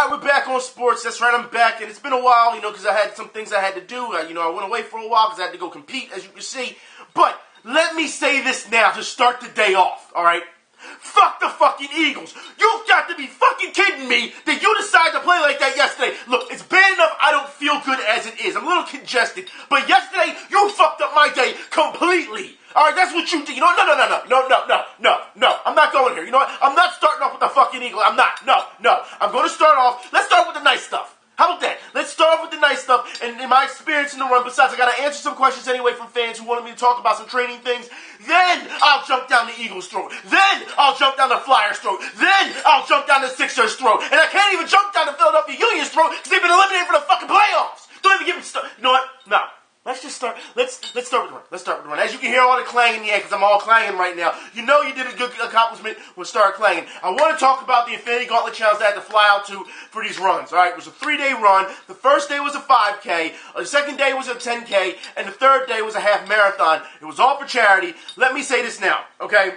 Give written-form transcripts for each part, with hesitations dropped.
All right, we're back on sports. That's right, I'm back, and it's been a while, because I had some things I had to do. I went away for a while because I had to go compete, as you can see. But let me say this now to start the day off, all right? Fuck the fucking Eagles. You've got to be fucking kidding me that you decided to play like that yesterday. Look, it's bad enough I don't feel good as it is. I'm a little congested. But yesterday, you fucked up my day completely. All right, that's what you did. No. I'm not going here. You know what? I'm not starting off with the fucking Eagle. I'm not. No. I'm going to start off. Let's start with the nice stuff. How about that? Let's start off with the nice stuff and in my experience in the run. Besides, I got to answer some questions anyway from fans who wanted me to talk about some training things. Then I'll jump down the Eagles' throat. Then I'll jump down the Flyers' throat. Then I'll jump down the Sixers' throat. And I can't even jump down the Philadelphia Union's throat because they've been eliminated from the fucking playoffs. Don't even give me stuff. You know what? No. Let's just start. Let's start with the run. Let's start with the run. As you can hear all the clanging in the air, because I'm all clanging right now. You know you did a good accomplishment when start clanging. I want to talk about the Infinity Gauntlet Challenge that I had to fly out to for these runs. All right, it was a 3-day run. The first day was a 5K. The second day was a 10K, and the third day was a half marathon. It was all for charity. Let me say this now, okay?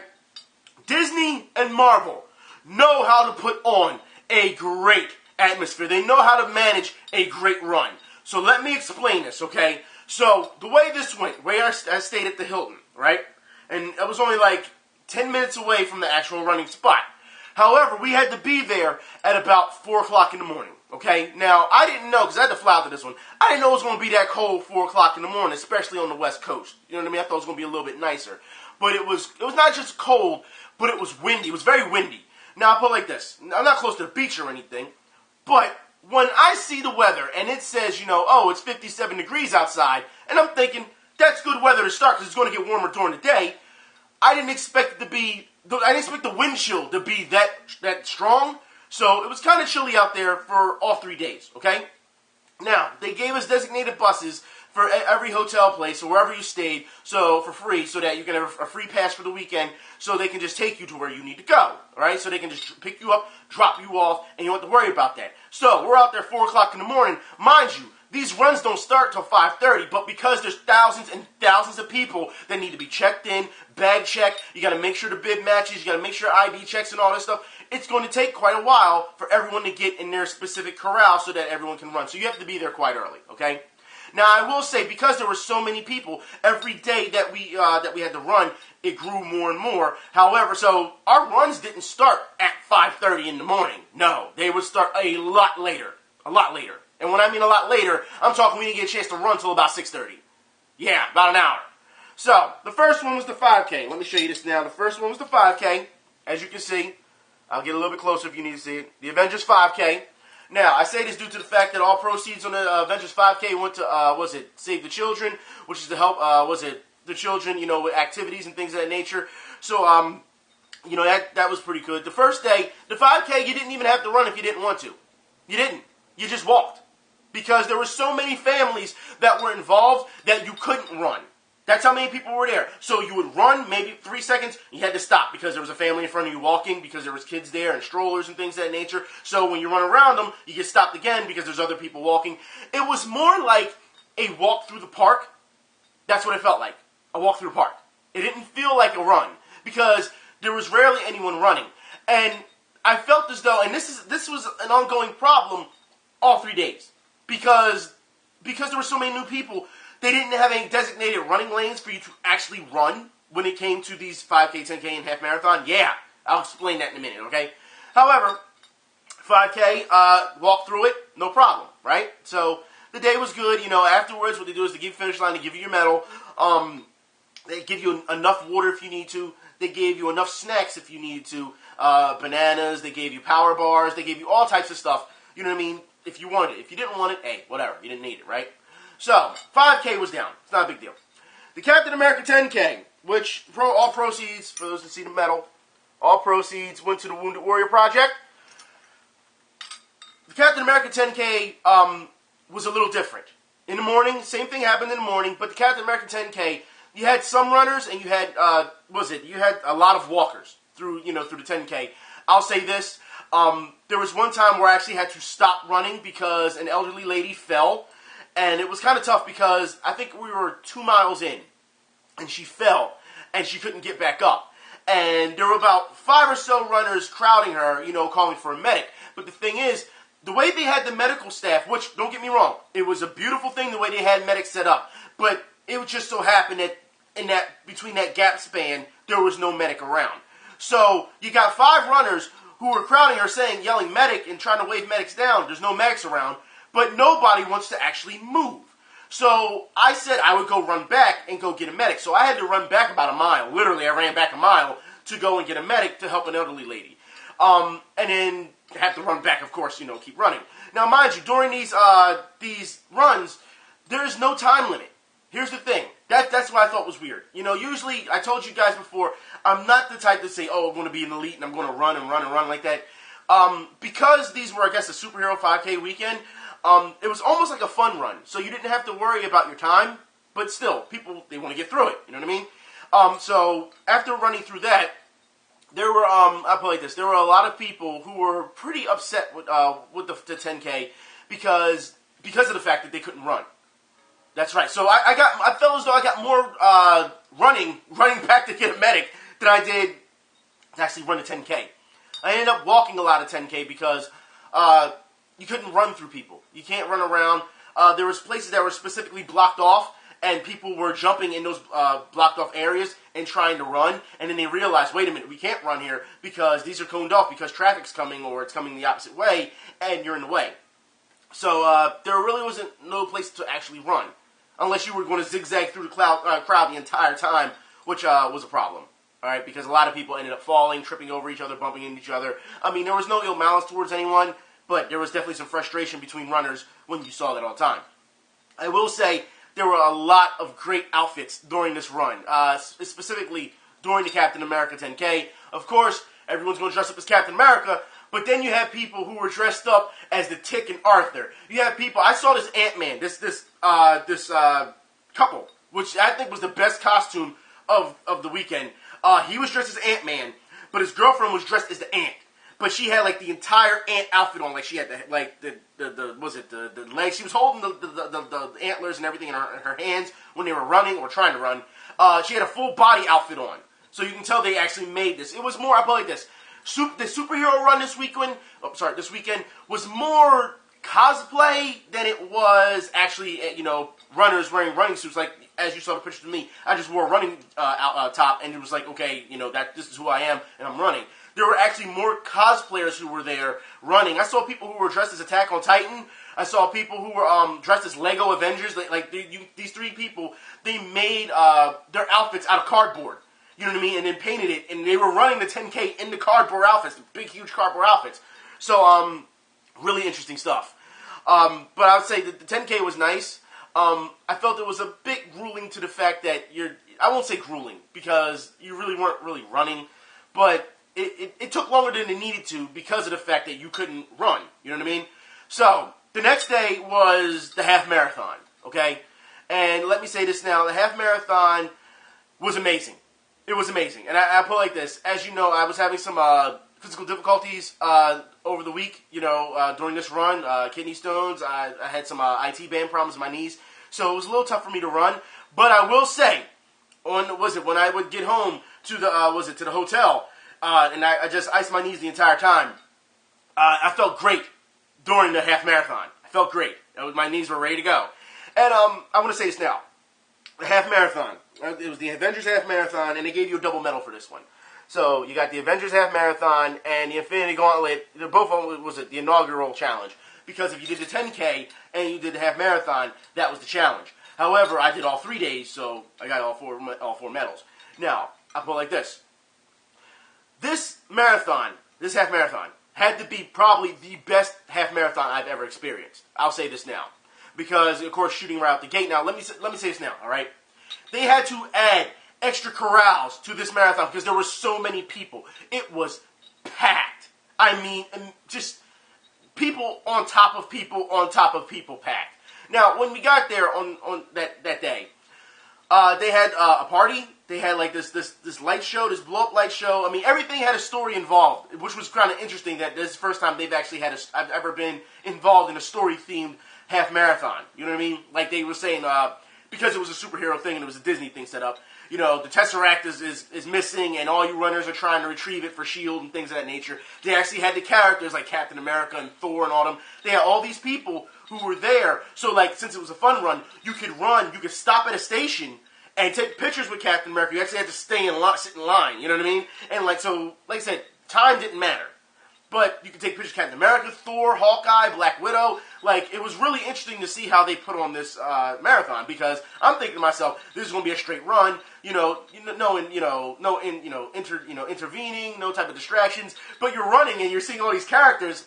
Disney and Marvel know how to put on a great atmosphere. They know how to manage a great run. So let me explain this, okay? So, the way this went, I stayed at the Hilton, right? And it was only like 10 minutes away from the actual running spot. However, we had to be there at about 4 o'clock in the morning, okay? Now, I didn't know, because I had to fly out to this one, I didn't know it was going to be that cold 4 o'clock in the morning, especially on the West Coast. You know what I mean? I thought it was going to be a little bit nicer. But it was not just cold, but it was windy. It was very windy. Now, I'll put it like this. I'm not close to the beach or anything, but when I see the weather and it says, it's 57 degrees outside, and I'm thinking, that's good weather to start because it's going to get warmer during the day, I didn't expect the wind chill to be that strong, so it was kind of chilly out there for all 3 days, okay? Now, they gave us designated buses for every hotel place or wherever you stayed, so for free, so that you can have a free pass for the weekend, so they can just take you to where you need to go, all right? So they can just pick you up, drop you off, and you don't have to worry about that. So we're out there 4 o'clock in the morning. Mind you, these runs don't start till 5:30, but because there's thousands and thousands of people that need to be checked in, bag checked, you got to make sure the bib matches, you got to make sure ID checks and all this stuff. It's going to take quite a while for everyone to get in their specific corral so that everyone can run. So you have to be there quite early, okay? Now, I will say, because there were so many people, every day that we had to run, it grew more and more. However, so our runs didn't start at 5:30 in the morning. No, they would start a lot later. A lot later. And when I mean a lot later, I'm talking we didn't get a chance to run till about 6:30. Yeah, about an hour. So, the first one was the 5K. Let me show you this now. The first one was the 5K. As you can see, I'll get a little bit closer if you need to see it. The Avengers 5K. Now, I say this due to the fact that all proceeds on the Avengers 5K went to, Save the Children, which is to help, the children, with activities and things of that nature. So, that was pretty good. The first day, the 5K, you didn't even have to run if you didn't want to. You didn't. You just walked. Because there were so many families that were involved that you couldn't run. That's how many people were there. So you would run maybe 3 seconds, you had to stop because there was a family in front of you walking, because there was kids there and strollers and things of that nature. So when you run around them, you get stopped again because there's other people walking. It was more like a walk through the park. That's what it felt like, a walk through the park. It didn't feel like a run because there was rarely anyone running. And I felt as though, and this was an ongoing problem all 3 days, because there were so many new people. They didn't have any designated running lanes for you to actually run when it came to these 5K, 10K, and half marathon. Yeah, I'll explain that in a minute, okay? However, 5K, walk through it, no problem, right? So the day was good. Afterwards, what they do is they give you finish line, they give you your medal. They give you enough water if you need to. They gave you enough snacks if you needed to. Bananas, they gave you power bars, they gave you all types of stuff. You know what I mean? If you wanted it. If you didn't want it, hey, whatever. You didn't need it, right? So, 5K was down. It's not a big deal. The Captain America 10K, which all proceeds, for those that see the medal, all proceeds went to the Wounded Warrior Project. The Captain America 10K was a little different. In the morning, same thing happened in the morning, but the Captain America 10K, you had some runners and you had, you had a lot of walkers through the 10K. I'll say this, there was one time where I actually had to stop running because an elderly lady fell. And it was kind of tough because I think we were 2 miles in, and she fell, and she couldn't get back up. And there were about 5 or so runners crowding her, calling for a medic. But the thing is, the way they had the medical staff, which, don't get me wrong, it was a beautiful thing the way they had medics set up, but it would just so happen that between that gap span, there was no medic around. So you got 5 runners who were crowding her saying, yelling medic and trying to wave medics down. There's no medics around, but nobody wants to actually move. So I said I would go run back and go get a medic. So I had to run back about a mile. Literally, I ran back a mile to go and get a medic to help an elderly lady. And then have to run back, of course, keep running. Now, mind you, during these runs, there is no time limit. Here's the thing. That's what I thought was weird. Usually, I told you guys before, I'm not the type to say, oh, I'm going to be an elite and I'm going to run and run and run like that. Because these were, I guess, a superhero 5K weekend, it was almost like a fun run. So you didn't have to worry about your time, but still, people, they want to get through it. You know what I mean? So after running through that, there were, I'll put it like this, there were a lot of people who were pretty upset with the 10K because of the fact that they couldn't run. That's right. So I felt as though I got more running back to get a medic than I did to actually run a 10K. I ended up walking a lot of 10K because you couldn't run through people. You can't run around. There was places that were specifically blocked off, and people were jumping in those blocked off areas and trying to run, and then they realized, wait a minute, we can't run here because these are coned off because traffic's coming or it's coming the opposite way, and you're in the way. So there really wasn't no place to actually run, unless you were going to zigzag through the crowd the entire time, which was a problem. All right, because a lot of people ended up falling, tripping over each other, bumping into each other. I mean, there was no ill malice towards anyone, but there was definitely some frustration between runners when you saw that all the time. I will say there were a lot of great outfits during this run, specifically during the Captain America 10K. Of course, everyone's going to dress up as Captain America, but then you have people who were dressed up as the Tick and Arthur. You have people, I saw this Ant-Man, this couple, which I think was the best costume of the weekend. He was dressed as Ant-Man, but his girlfriend was dressed as the Ant. But she had like the entire ant outfit on, like she had the legs. She was holding the antlers and everything in her hands when they were running or trying to run. She had a full body outfit on, so you can tell they actually made this. It was more, I put it like this: the superhero run this weekend was more cosplay than it was actually, runners wearing running suits. Like as you saw the picture of me, I just wore a running top, and it was like, okay, this is who I am, and I'm running. There were actually more cosplayers who were there running. I saw people who were dressed as Attack on Titan. I saw people who were dressed as Lego Avengers. These 3 people, they made their outfits out of cardboard. You know what I mean? And then painted it. And they were running the 10K in the cardboard outfits, the big, huge cardboard outfits. So, really interesting stuff. But I would say that the 10K was nice. I felt it was a bit grueling to the fact that I won't say grueling, because you really weren't really running, but it took longer than it needed to because of the fact that you couldn't run. You know what I mean? So, the next day was the half marathon, okay? And let me say this now, the half marathon was amazing. It was amazing. And I put it like this, as you know, I was having some physical difficulties over the week, during this run, kidney stones, I had some IT band problems in my knees, so it was a little tough for me to run. But I will say, when I would get home to the hotel, and I just iced my knees the entire time, I felt great during the half marathon. I felt great. My knees were ready to go. And I want to say this now. The half marathon. It was the Avengers half marathon, and they gave you a double medal for this one. So you got the Avengers half marathon and the Infinity Gauntlet. They're both the inaugural challenge. Because if you did the 10K and you did the half marathon, that was the challenge. However, I did all 3 days, so I got all four medals. Now, I put it like this. This half marathon, had to be probably the best half marathon I've ever experienced. I'll say this now. Because, of course, shooting right out the gate. Now, let me say this now, all right? They had to add extra corrals to this marathon because there were so many people. It was packed. I mean, just people on top of people on top of people packed. Now, when we got there on that day, they had a party. They had like this light show, this blow-up light show. I mean, everything had a story involved, which was kind of interesting that this is the first time they've actually I've ever been involved in a story-themed half marathon. You know what I mean? Like they were saying, because it was a superhero thing and it was a Disney thing set up, the Tesseract is missing, and all you runners are trying to retrieve it for S.H.I.E.L.D. and things of that nature. They actually had the characters like Captain America and Thor and all them. They had all these people who were there. So, like, since it was a fun run, you could stop at a station and take pictures with Captain America. You actually had to sit in line, you know what I mean? And, like I said, time didn't matter. But you could take pictures of Captain America, Thor, Hawkeye, Black Widow. Like, it was really interesting to see how they put on this marathon, because I'm thinking to myself, this is going to be a straight run, no intervening, no type of distractions. But you're running and you're seeing all these characters,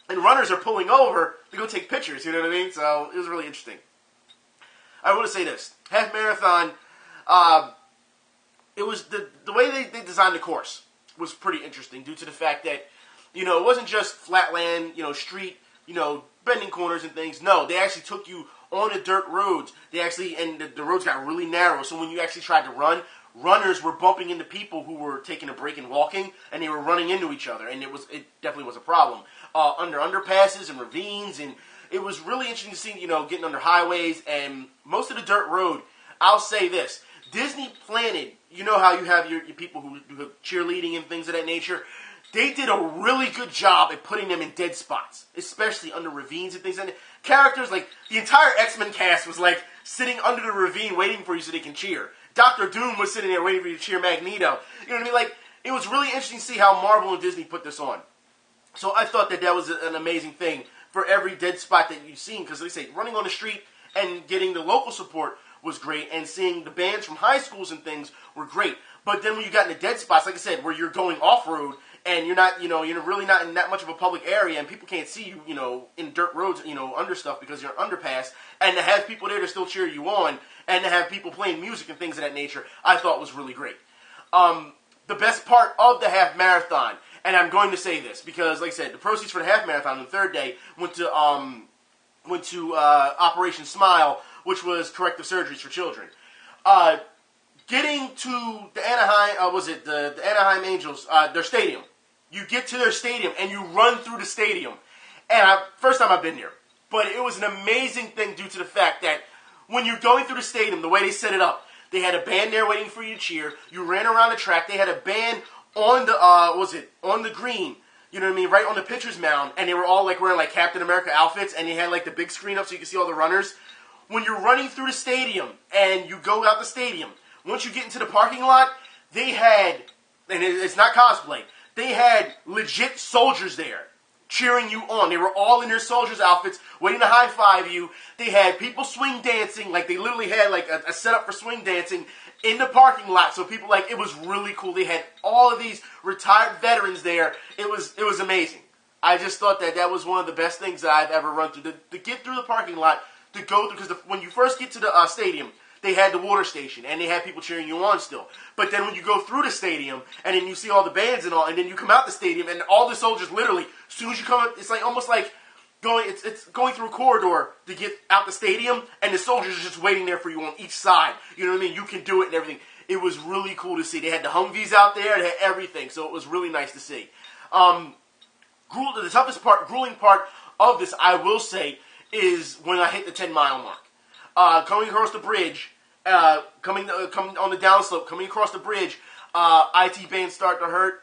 and runners are pulling over to go take pictures. You know what I mean? So it was really interesting. I want to say this: half marathon. It was the way they designed the course was pretty interesting, due to the fact that it wasn't just flat land, street, bending corners and things. No, they actually took you on the dirt roads. And the roads got really narrow. So when you actually tried to run, runners were bumping into people who were taking a break and walking, and they were running into each other. And it definitely was a problem. Under underpasses and ravines, and it was really interesting to see, getting under highways and most of the dirt road. I'll say this: Disney planted. How you have your people who do cheerleading and things of that nature. They did a really good job at putting them in dead spots, especially under ravines and things. And characters, like, the entire X-Men cast was, like, sitting under the ravine waiting for you so they can cheer. Dr. Doom was sitting there waiting for you to cheer Magneto. You know what I mean? Like, it was really interesting to see how Marvel and Disney put this on. So I thought that was an amazing thing for every dead spot that you've seen. Because, like I say, running on the street and getting the local support was great. And seeing the bands from high schools and things were great. But then when you got in the dead spots, like I said, where you're going off-road, and you're not, you're really not in that much of a public area, and people can't see you, in dirt roads, under stuff because you're underpass, and to have people there to still cheer you on, and to have people playing music and things of that nature, I thought was really great. The best part of the half marathon, and I'm going to say this because, like I said, the proceeds for the half marathon on the third day went to Operation Smile, which was corrective surgeries for children. Getting to the Anaheim, the Anaheim Angels, their stadium. You get to their stadium and you run through the stadium. And first time I've been there. But it was an amazing thing due to the fact that when you're going through the stadium, the way they set it up, they had a band there waiting for you to cheer. You ran around the track. They had a band on the, on the green. You know what I mean? Right on the pitcher's mound. And they were all like wearing like Captain America outfits. And they had like the big screen up so you could see all the runners. When you're running through the stadium and you go out the stadium, once you get into the parking lot, they had, and it's not cosplay, they had legit soldiers there cheering you on. They were all in their soldiers' outfits, waiting to high-five you. They had people swing dancing, like they literally had like a setup for swing dancing in the parking lot. So people, like, it was really cool. They had all of these retired veterans there. It was amazing. I just thought that was one of the best things that I've ever run through. To get through the parking lot, to go through, because when you first get to the stadium, they had the water station, and they had people cheering you on still. But then when you go through the stadium, and then you see all the bands and all, and then you come out the stadium, and all the soldiers literally, as soon as you come out, it's like almost like it's going through a corridor to get out the stadium, and the soldiers are just waiting there for you on each side. You know what I mean? You can do it and everything. It was really cool to see. They had the Humvees out there, they had everything, so it was really nice to see. The toughest part, grueling part of this, I will say, is when I hit the 10-mile mark. Coming across the bridge, coming on the downslope, coming across the bridge, IT bands start to hurt,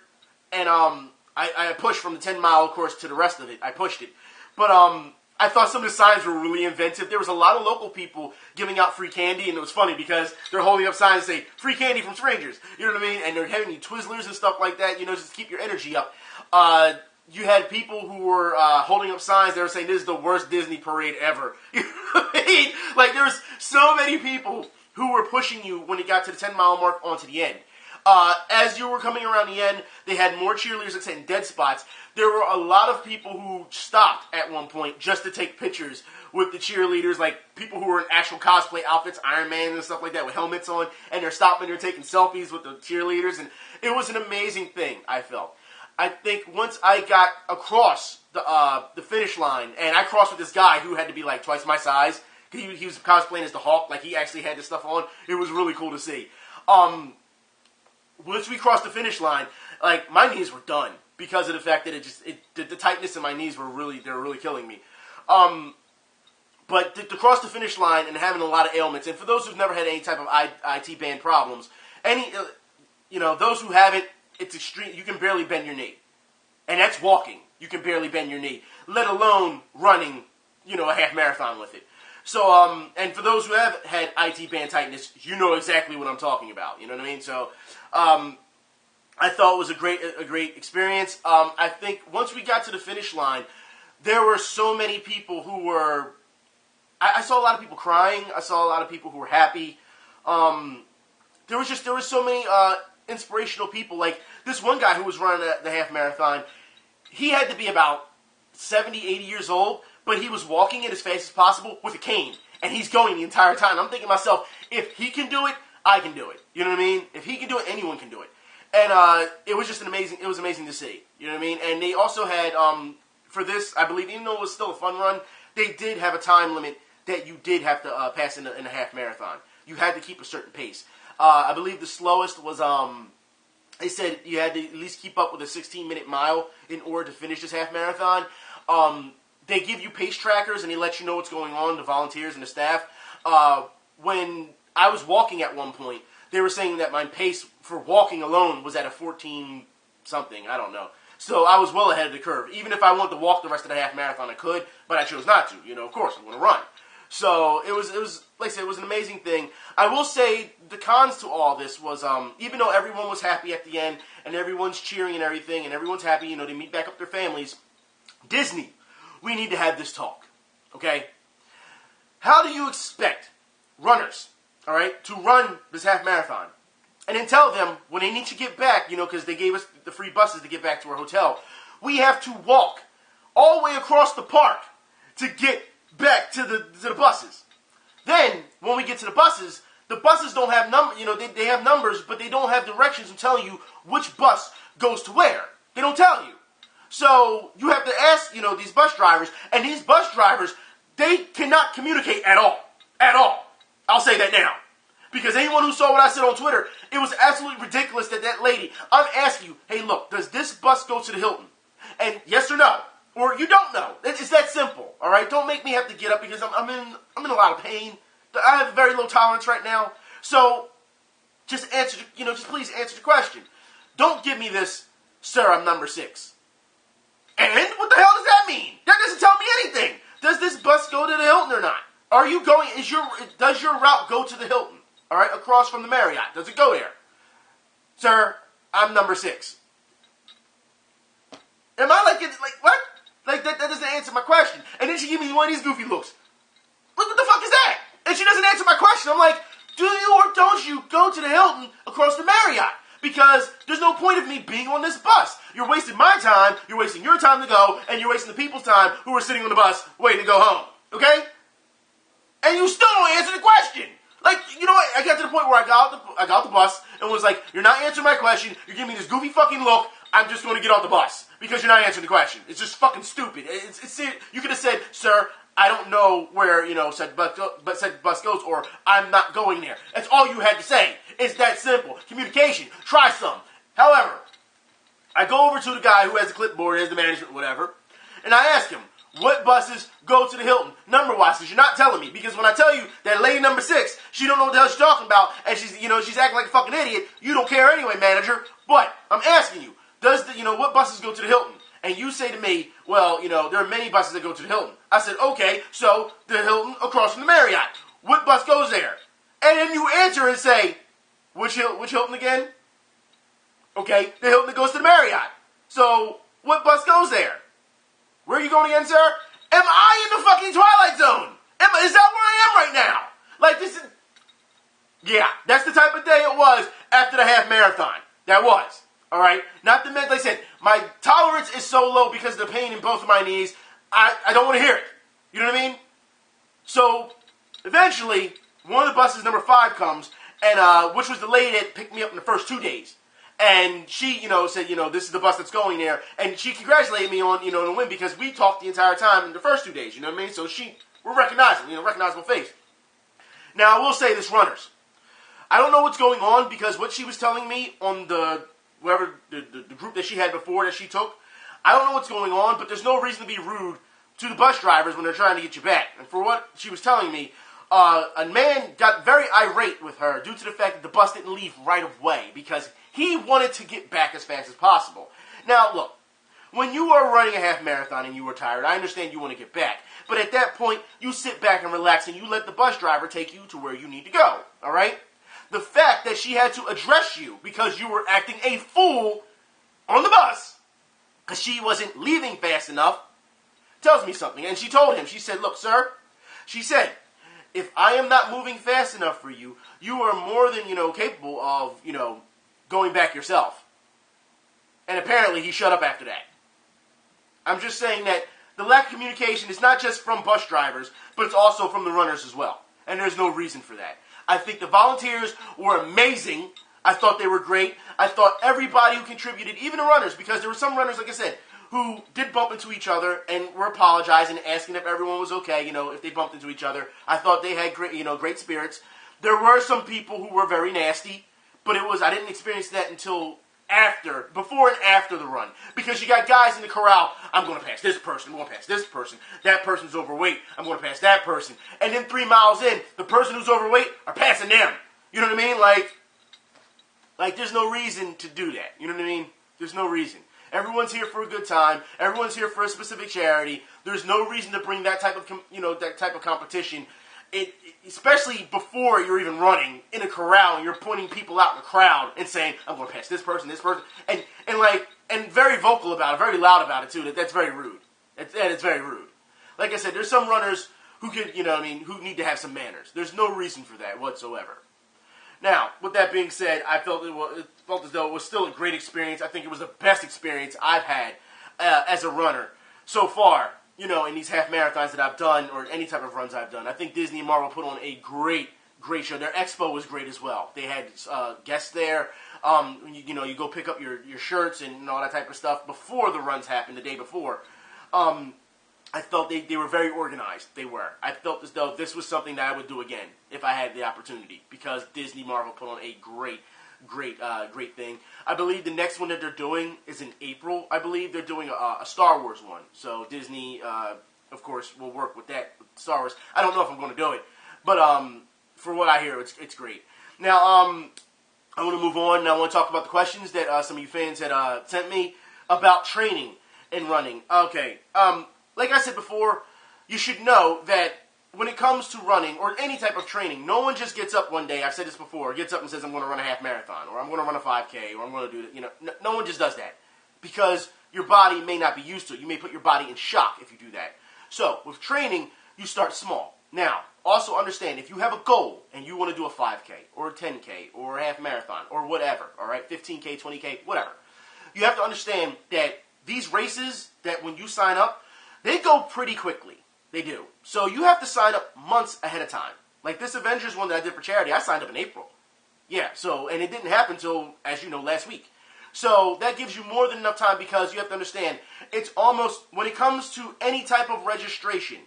and I pushed from the 10-mile course to the rest of it. I pushed it. But I thought some of the signs were really inventive. There was a lot of local people giving out free candy, and it was funny because they're holding up signs that say, free candy from strangers. You know what I mean? And they're having you Twizzlers and stuff like that, just to keep your energy up. You had people who were holding up signs that were saying, this is the worst Disney parade ever. You know what I mean? Like, there was so many people who were pushing you when it got to the 10-mile mark onto the end. As you were coming around the end, they had more cheerleaders that sat in dead spots. There were a lot of people who stopped at one point just to take pictures with the cheerleaders, like people who were in actual cosplay outfits, Iron Man and stuff like that, with helmets on, and they're stopping, they're taking selfies with the cheerleaders, and it was an amazing thing, I felt. I think once I got across the finish line, and I crossed with this guy who had to be like twice my size, he was cosplaying as the Hulk, like he actually had this stuff on. It was really cool to see. Once we crossed the finish line, like my knees were done because of the fact that the tightness in my knees they were really killing me. But to cross the finish line and having a lot of ailments, and for those who've never had any type of IT band problems, those who haven't, it's extreme. You can barely bend your knee, and that's walking. You can barely bend your knee, let alone running, a half marathon with it. So, and for those who have had IT band tightness, you know exactly what I'm talking about. You know what I mean? So, I thought it was a great experience. I think once we got to the finish line, there were so many people who were. I saw a lot of people crying. I saw a lot of people who were happy. There was so many inspirational people. Like this one guy who was running the half marathon. He had to be about 70, 80 years old, but he was walking it as fast as possible with a cane, and he's going the entire time. I'm thinking to myself, if he can do it, I can do it. You know what I mean? If he can do it, anyone can do it. And it was just amazing to see. You know what I mean? And they also had, for this, I believe, even though it was still a fun run, they did have a time limit that you did have to pass in a half marathon. You had to keep a certain pace. I believe the slowest was, they said you had to at least keep up with a 16-minute mile in order to finish this half marathon. They give you pace trackers and they let you know what's going on, the volunteers and the staff. When I was walking at one point, they were saying that my pace for walking alone was at a 14-something, I don't know. So I was well ahead of the curve. Even if I wanted to walk the rest of the half marathon, I could, but I chose not to. Of course, I'm going to run. So it was like I said, it was an amazing thing. I will say the cons to all this was, even though everyone was happy at the end and everyone's cheering and everything and everyone's happy, they meet back up their families. Disney, we need to have this talk, okay? How do you expect runners, all right, to run this half marathon and then tell them when they need to get back, because they gave us the free buses to get back to our hotel, we have to walk all the way across the park to get back to the buses. Then, when we get to the buses don't have they have numbers, but they don't have directions to tell you which bus goes to where. They don't tell you. So, you have to ask, these bus drivers, and these bus drivers, they cannot communicate at all. At all. I'll say that now. Because anyone who saw what I said on Twitter, it was absolutely ridiculous that lady, I'm asking you, hey look, does this bus go to the Hilton? And yes or no? Or you don't know. It's that simple, all right? Don't make me have to get up because I'm in a lot of pain. I have a very low tolerance right now. So just answer, just please answer the question. Don't give me this, sir, I'm number 6. And what the hell does that mean? That doesn't tell me anything. Does this bus go to the Hilton or not? Are you going? Does your route go to the Hilton? All right, across from the Marriott. Does it go there? Sir, I'm number 6. Am I like what? Like, that doesn't answer my question. And then she gave me one of these goofy looks. What the fuck is that? And she doesn't answer my question. I'm like, do you or don't you go to the Hilton across the Marriott? Because there's no point of me being on this bus. You're wasting my time, you're wasting your time to go, and you're wasting the people's time who are sitting on the bus waiting to go home. Okay? And you still don't answer the question. Like, you know what? I got to the point where I got out the bus and was like, you're not answering my question. You're giving me this goofy fucking look. I'm just going to get off the bus because you're not answering the question. It's just fucking stupid. It's you could have said, sir, I don't know where, said bus goes, or I'm not going there. That's all you had to say. It's that simple. Communication. Try some. However, I go over to the guy who has the clipboard, has the management, whatever, and I ask him, what buses go to the Hilton, number-wise? Because you're not telling me. Because when I tell you that lady number 6, she don't know what the hell she's talking about, and she's acting like a fucking idiot, you don't care anyway, manager. But I'm asking you, what buses go to the Hilton? And you say to me, well, there are many buses that go to the Hilton. I said, okay, so the Hilton across from the Marriott. What bus goes there? And then you answer and say, which Hilton again? Okay, the Hilton that goes to the Marriott. So, what bus goes there? Where are you going again, sir? Am I in the fucking Twilight Zone? Is that where I am right now? Like, this is... Yeah, that's the type of day it was after the half marathon. That was. All right? Not to mention, like I said, my tolerance is so low because of the pain in both of my knees, I don't want to hear it. You know what I mean? So, eventually, one of the buses, number 5, comes, and which was the lady that picked me up in the first 2 days. And she, said, this is the bus that's going there. And she congratulated me on, the win because we talked the entire time in the first 2 days, you know what I mean? So we're recognizable, recognizable face. Now, I will say this, runners. I don't know what's going on because what she was telling me on the group that she had before that she took, I don't know what's going on, but there's no reason to be rude to the bus drivers when they're trying to get you back. And for what she was telling me, a man got very irate with her due to the fact that the bus didn't leave right away because he wanted to get back as fast as possible. Now, look, when you are running a half marathon and you are tired, I understand you want to get back. But at that point, you sit back and relax and you let the bus driver take you to where you need to go, all right? The fact that she had to address you because you were acting a fool on the bus because she wasn't leaving fast enough tells me something. And she told him, she said, look, sir, she said, if I am not moving fast enough for you, you are more than, capable of, going back yourself. And apparently he shut up after that. I'm just saying that the lack of communication is not just from bus drivers, but it's also from the runners as well. And there's no reason for that. I think the volunteers were amazing. I thought they were great. I thought everybody who contributed, even the runners, because there were some runners, like I said, who did bump into each other and were apologizing, asking if everyone was okay, if they bumped into each other. I thought they had great, great spirits. There were some people who were very nasty, but I didn't experience that until before and after the run. Because you got guys in the corral, I'm going to pass this person, I'm going to pass this person, that person's overweight, I'm going to pass that person. And then 3 miles in, the person who's overweight are passing them. You know what I mean? Like there's no reason to do that. You know what I mean? There's no reason. Everyone's here for a good time. Everyone's here for a specific charity. There's no reason to bring that type of, that type of competition. Especially before you're even running in a corral and you're pointing people out in the crowd and saying, I'm going to pass this person, and very vocal about it, very loud about it too. That's very rude. It's very rude. Like I said, there's some runners who who need to have some manners. There's no reason for that whatsoever. Now, with that being said, I felt as though it was still a great experience. I think it was the best experience I've had as a runner so far, in these half marathons that I've done or any type of runs I've done. I think Disney and Marvel put on a great show. Their expo was great as well. They had guests there. You go pick up your shirts and all that type of stuff before the runs happened, the day before. I felt they were very organized. They were. I felt as though this was something that I would do again if I had the opportunity because Disney Marvel put on a great thing. I believe the next one that they're doing is in April. I believe they're doing a Star Wars one. So Disney, of course, will work with that Star Wars. I don't know if I'm going to do it, but for what I hear, it's great. Now, I want to move on. Now I want to talk about the questions that some of you fans had sent me about training and running. Okay. Like I said before, you should know that when it comes to running or any type of training, no one just gets up one day, I've said this before, gets up and says, I'm going to run a half marathon, or I'm going to run a 5K, or I'm going to do that. No one just does that because your body may not be used to it. You may put your body in shock if you do that. So, with training, you start small. Now, also understand, if you have a goal and you want to do a 5K, or a 10K, or a half marathon, or whatever, all right, 15K, 20K, whatever, you have to understand that these races, that when you sign up, they go pretty quickly. They do. So you have to sign up months ahead of time. Like this Avengers one that I did for charity, I signed up in April. Yeah, and it didn't happen until, as you know, last week. So that gives you more than enough time because you have to understand, it's almost, when it comes to any type of registration,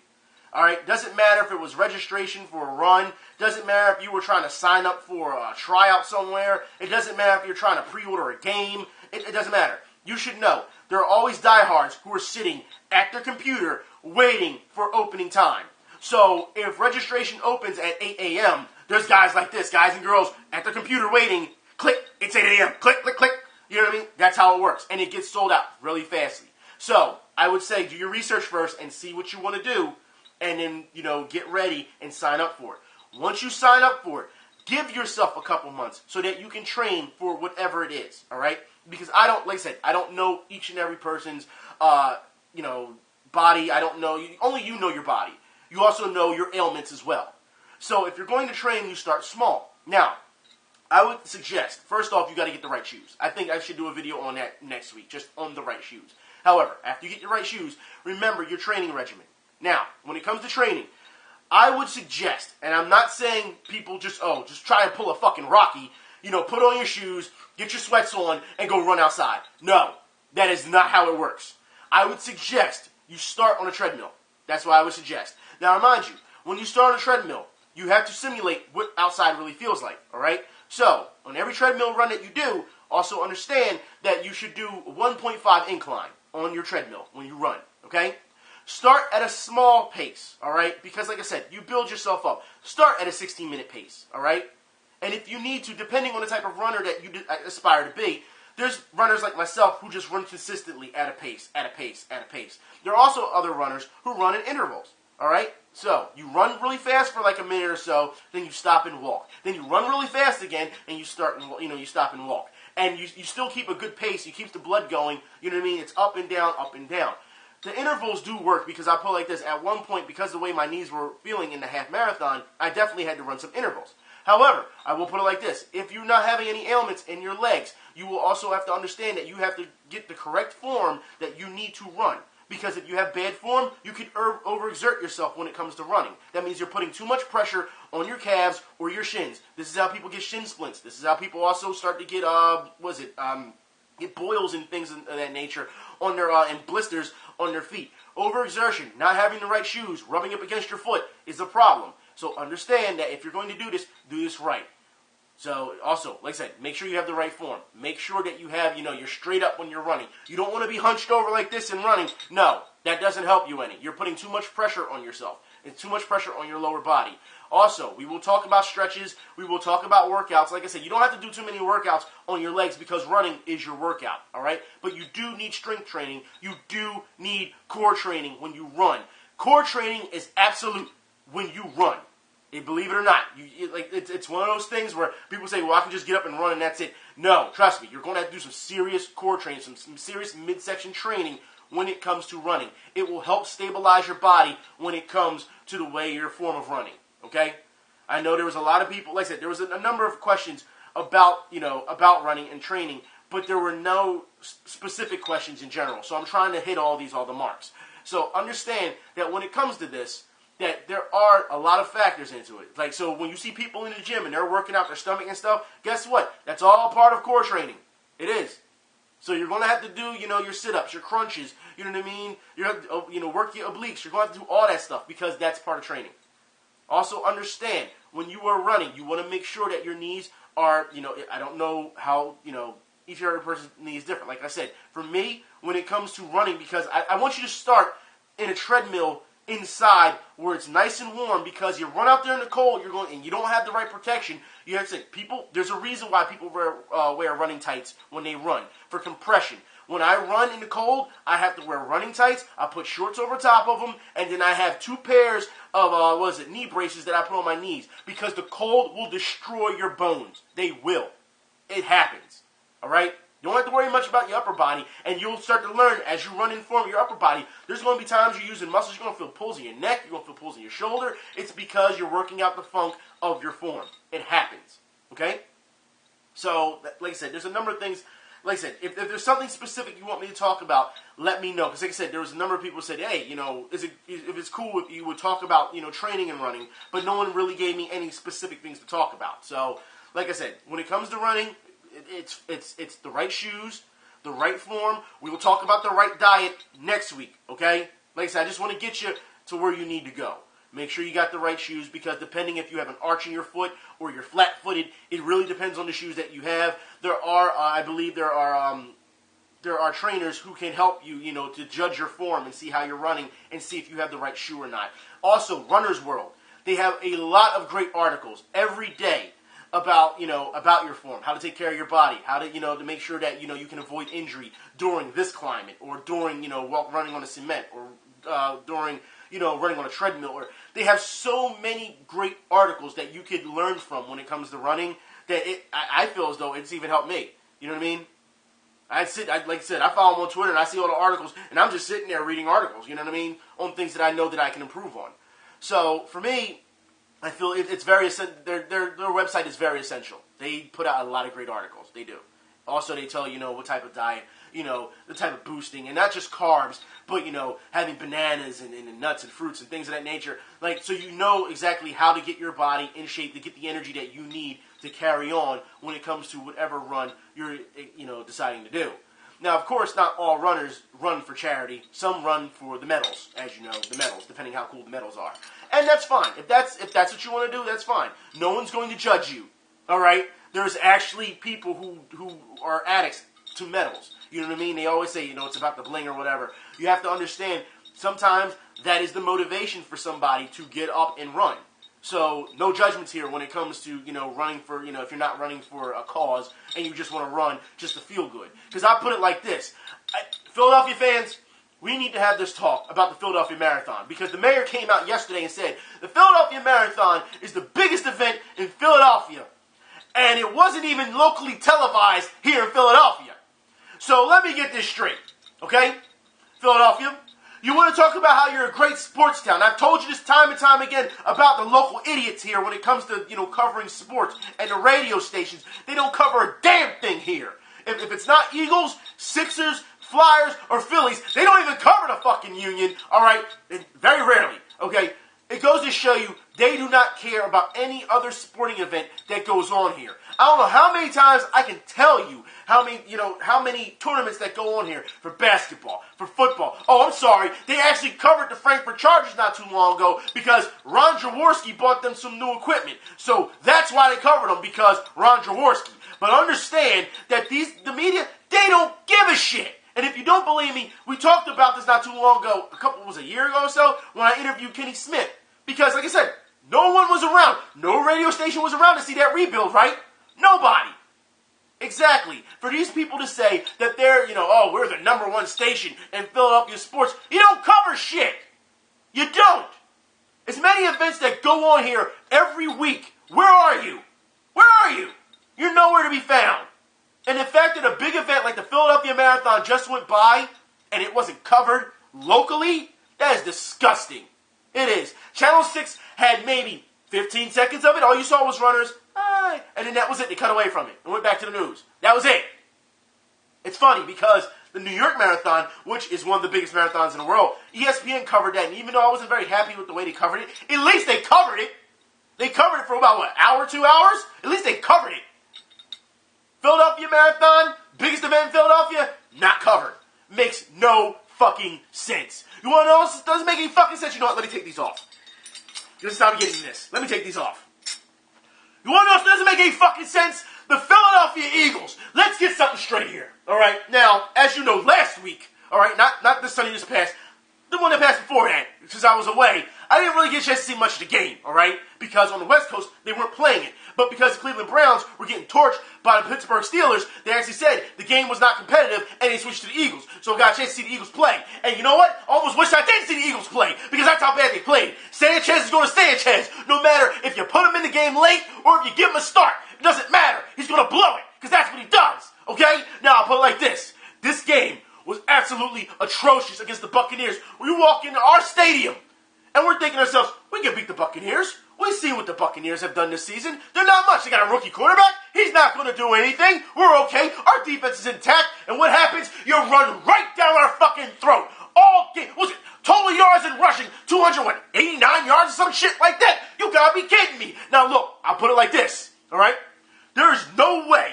all right, doesn't matter if it was registration for a run, doesn't matter if you were trying to sign up for a tryout somewhere, it doesn't matter if you're trying to pre-order a game, it doesn't matter. You should know, there are always diehards who are sitting at their computer waiting for opening time. So if registration opens at 8 a.m., there's guys like this, guys and girls, at their computer waiting, click, it's 8 a.m., click, click, click. You know what I mean? That's how it works. And it gets sold out really fastly. So I would say do your research first and see what you want to do, and then, get ready and sign up for it. Once you sign up for it, give yourself a couple months so that you can train for whatever it is, all right? Because I don't know each and every person's, body. I don't know. Only you know your body. You also know your ailments as well. So if you're going to train, you start small. Now, I would suggest, first off, you got to get the right shoes. I think I should do a video on that next week, just on the right shoes. However, after you get your right shoes, remember your training regimen. Now, when it comes to training, I would suggest, and I'm not saying people just try and pull a fucking Rocky, put on your shoes, get your sweats on, and go run outside. No, that is not how it works. I would suggest you start on a treadmill. That's what I would suggest. Now, mind you, when you start on a treadmill, you have to simulate what outside really feels like, all right? So, on every treadmill run that you do, also understand that you should do a 1.5 incline on your treadmill when you run, okay? Start at a small pace, all right? Because like I said, you build yourself up. Start at a 16-minute pace, all right? And if you need to, depending on the type of runner that you aspire to be, there's runners like myself who just run consistently at a pace, at a pace, at a pace. There are also other runners who run in intervals, all right? So you run really fast for like a minute or so, then you stop and walk. Then you run really fast again, and you start and you stop and walk. And you still keep a good pace. You keep the blood going. You know what I mean? It's up and down, up and down. The intervals do work because I put it like this. At one point, because of the way my knees were feeling in the half marathon, I definitely had to run some intervals. However, I will put it like this. If you're not having any ailments in your legs, you will also have to understand that you have to get the correct form that you need to run. Because if you have bad form, you could overexert yourself when it comes to running. That means you're putting too much pressure on your calves or your shins. This is how people get shin splints. This is how people also start to get, get boils and things of that nature on their and blisters on their feet. Overexertion, not having the right shoes, rubbing up against your foot is a problem. So understand that if you're going to do this right. So also, like I said, make sure you have the right form. Make sure that you have, you're straight up when you're running. You don't want to be hunched over like this and running. No, that doesn't help you any. You're putting too much pressure on yourself. It's too much pressure on your lower body. Also, we will talk about stretches. We will talk about workouts. Like I said, you don't have to do too many workouts on your legs because running is your workout, all right? But you do need strength training. You do need core training when you run. Core training is absolute when you run. Believe it or not, it's one of those things where people say, well, I can just get up and run and that's it. No, trust me, you're going to have to do some serious core training, some serious midsection training when it comes to running. It will help stabilize your body when it comes to the way your form of running, okay? I know there was a lot of people, like I said, there was a number of questions about running and training, but there were no specific questions in general. So I'm trying to hit all the marks. So understand that when it comes to this, that there are a lot of factors into it. Like, so when you see people in the gym and they're working out their stomach and stuff, guess what? That's all part of core training. It is. So you're going to have to do, your sit-ups, your crunches, you know what I mean? You're going to have to, work your obliques. You're going to have to do all that stuff because that's part of training. Also understand, when you are running, you want to make sure that your knees are, I don't know how, each other person's knee is different. Like I said, for me, when it comes to running, because I want you to start in a treadmill inside where it's nice and warm, because you run out there in the cold, and you don't have the right protection. You have to say, there's a reason why people wear running tights when they run, for compression. When I run in the cold, I have to wear running tights. I put shorts over top of them, and then I have 2 pairs of knee braces that I put on my knees, because the cold will destroy your bones. They will. It happens. All right? You don't have to worry much about your upper body, and you'll start to learn as you run and form your upper body. There's going to be times you're using muscles. You're going to feel pulls in your neck. You're going to feel pulls in your shoulder. It's because you're working out the funk of your form. It happens. Okay? So, like I said, there's a number of things. Like I said, if there's something specific you want me to talk about, let me know. Because like I said, there was a number of people who said, hey, if it's cool if you would talk about, training and running. But no one really gave me any specific things to talk about. So, like I said, when it comes to running, it's the right shoes, the right form. We will talk about the right diet next week, okay? Like I said, I just want to get you to where you need to go. Make sure you got the right shoes, because depending if you have an arch in your foot or you're flat-footed, it really depends on the shoes that you have. There are, I believe there are trainers who can help you, to judge your form and see how you're running and see if you have the right shoe or not. Also, Runner's World. They have a lot of great articles every day about your form, how to take care of your body, how to, to make sure that, you can avoid injury during this climate, or during, running on a cement, or during, running on a treadmill. Or they have so many great articles that you could learn from when it comes to running, that I feel as though it's even helped me. You know what I mean? Like I said, I follow them on Twitter and I see all the articles, and I'm just sitting there reading articles, you know what I mean, on things that I know that I can improve on. So for me, I feel it's very their website is very essential. They put out a lot of great articles. They do. Also, they tell you what type of diet, the type of boosting, and not just carbs, but having bananas and nuts and fruits and things of that nature. Like, so you know exactly how to get your body in shape to get the energy that you need to carry on when it comes to whatever run you're deciding to do. Now, of course, not all runners run for charity. Some run for the medals, as you know, the medals, depending how cool the medals are. And that's fine. If that's what you want to do, that's fine. No one's going to judge you, all right? There's actually people who are addicts to medals. You know what I mean? They always say, it's about the bling or whatever. You have to understand, sometimes that is the motivation for somebody to get up and run. So no judgments here when it comes to, running for, if you're not running for a cause and you just want to run just to feel good. Because I put it like this. Philadelphia fans, we need to have this talk about the Philadelphia Marathon. Because the mayor came out yesterday and said, the Philadelphia Marathon is the biggest event in Philadelphia. And it wasn't even locally televised here in Philadelphia. So let me get this straight. Okay? Philadelphia, you want to talk about how you're a great sports town. I've told you this time and time again about the local idiots here when it comes to, covering sports and the radio stations. They don't cover a damn thing here. If it's not Eagles, Sixers, Flyers, or Phillies, they don't even cover the fucking Union, all right? Very rarely, okay? It goes to show you they do not care about any other sporting event that goes on here. I don't know how many times I can tell you how many tournaments that go on here for basketball, for football. Oh, I'm sorry. They actually covered the Frankfurt Chargers not too long ago because Ron Jaworski bought them some new equipment. So that's why they covered them, because Ron Jaworski. But understand that the media, they don't give a shit. And if you don't believe me, we talked about this not too long ago, a year ago or so, when I interviewed Kenny Smith. Because, like I said, no one was around. No radio station was around to see that rebuild, right? Nobody. Exactly. For these people to say that they're, we're the number one station in Philadelphia sports, you don't cover shit. You don't. As many events that go on here every week, where are you? Where are you? You're nowhere to be found. And the fact that a big event like the Philadelphia Marathon just went by and it wasn't covered locally, that is disgusting. It is. Channel 6 had maybe 15 seconds of it. All you saw was runners. And then that was it. They cut away from it and went back to the news. That was it. It's funny because the New York Marathon, which is one of the biggest marathons in the world, ESPN covered that. And even though I wasn't very happy with the way they covered it, at least they covered it. They covered it for about, hour, 2 hours? At least they covered it. Philadelphia Marathon, biggest event in Philadelphia, not covered. Makes no fucking sense. You want to know what doesn't make any fucking sense? You know what? Let me take these off. This is how I'm getting this. Let me take these off. You want to know what doesn't make any fucking sense? The Philadelphia Eagles. Let's get something straight here. All right. Now, as you know, last week, all right, not this Sunday, this past, the one that passed before that, since I was away, I didn't really get a chance to see much of the game, all right? Because on the West Coast, they weren't playing it. But because the Cleveland Browns were getting torched by the Pittsburgh Steelers, they actually said the game was not competitive, and they switched to the Eagles. So I got a chance to see the Eagles play. And you know what? I almost wish I didn't see the Eagles play, because that's how bad they played. Sanchez is going to Sanchez, no matter if you put him in the game late or if you give him a start. It doesn't matter. He's going to blow it, because that's what he does, okay? Now, I'll put it like this. This game was absolutely atrocious against the Buccaneers. We walk into our stadium, and we're thinking to ourselves, we can beat the Buccaneers. We've seen what the Buccaneers have done this season. They're not much. They got a rookie quarterback. He's not going to do anything. We're okay. Our defense is intact. And what happens? You run right down our fucking throat. All game. What was it? Total yards in rushing. 89 yards or some shit like that. You gotta be kidding me. Now look, I'll put it like this. All right? There's no way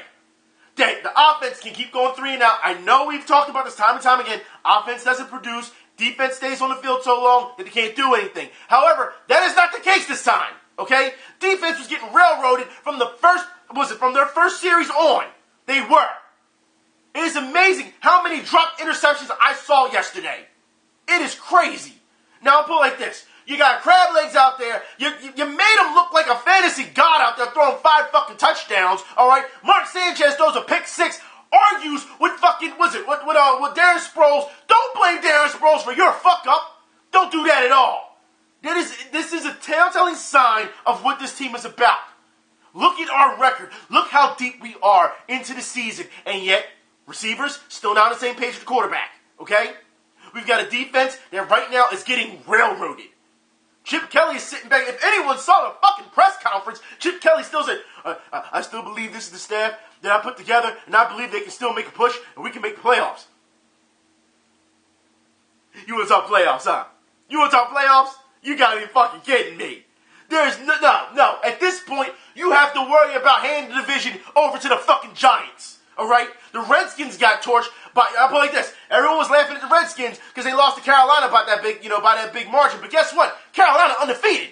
that the offense can keep going 3 and out. I know we've talked about this time and time again. Offense doesn't produce. Defense stays on the field so long that they can't do anything. However, that is not the case this time. Okay? Defense was getting railroaded from their first series on. They were. It is amazing how many dropped interceptions I saw yesterday. It is crazy. Now I'll put it like this. You got crab legs out there. You made him look like a fantasy god out there throwing 5 fucking touchdowns. All right? Mark Sanchez throws a pick 6. Argues with fucking, with Darren Sproles. Don't blame Darren Sproles for your fuck up. Don't do that at all. This is a telltale sign of what this team is about. Look at our record. Look how deep we are into the season. And yet, receivers still not on the same page with the quarterback. Okay? We've got a defense that right now is getting railroaded. Chip Kelly is sitting back. If anyone saw the fucking press conference, Chip Kelly still said, I still believe this is the staff that I put together, and I believe they can still make a push, and we can make playoffs. You want to talk playoffs, huh? You want to talk playoffs? You gotta be fucking kidding me. There's no. At this point, you have to worry about handing the division over to the fucking Giants. All right? The Redskins got torched. But I'll put it like this. Everyone was laughing at the Redskins because they lost to Carolina by that big margin. But guess what? Carolina undefeated.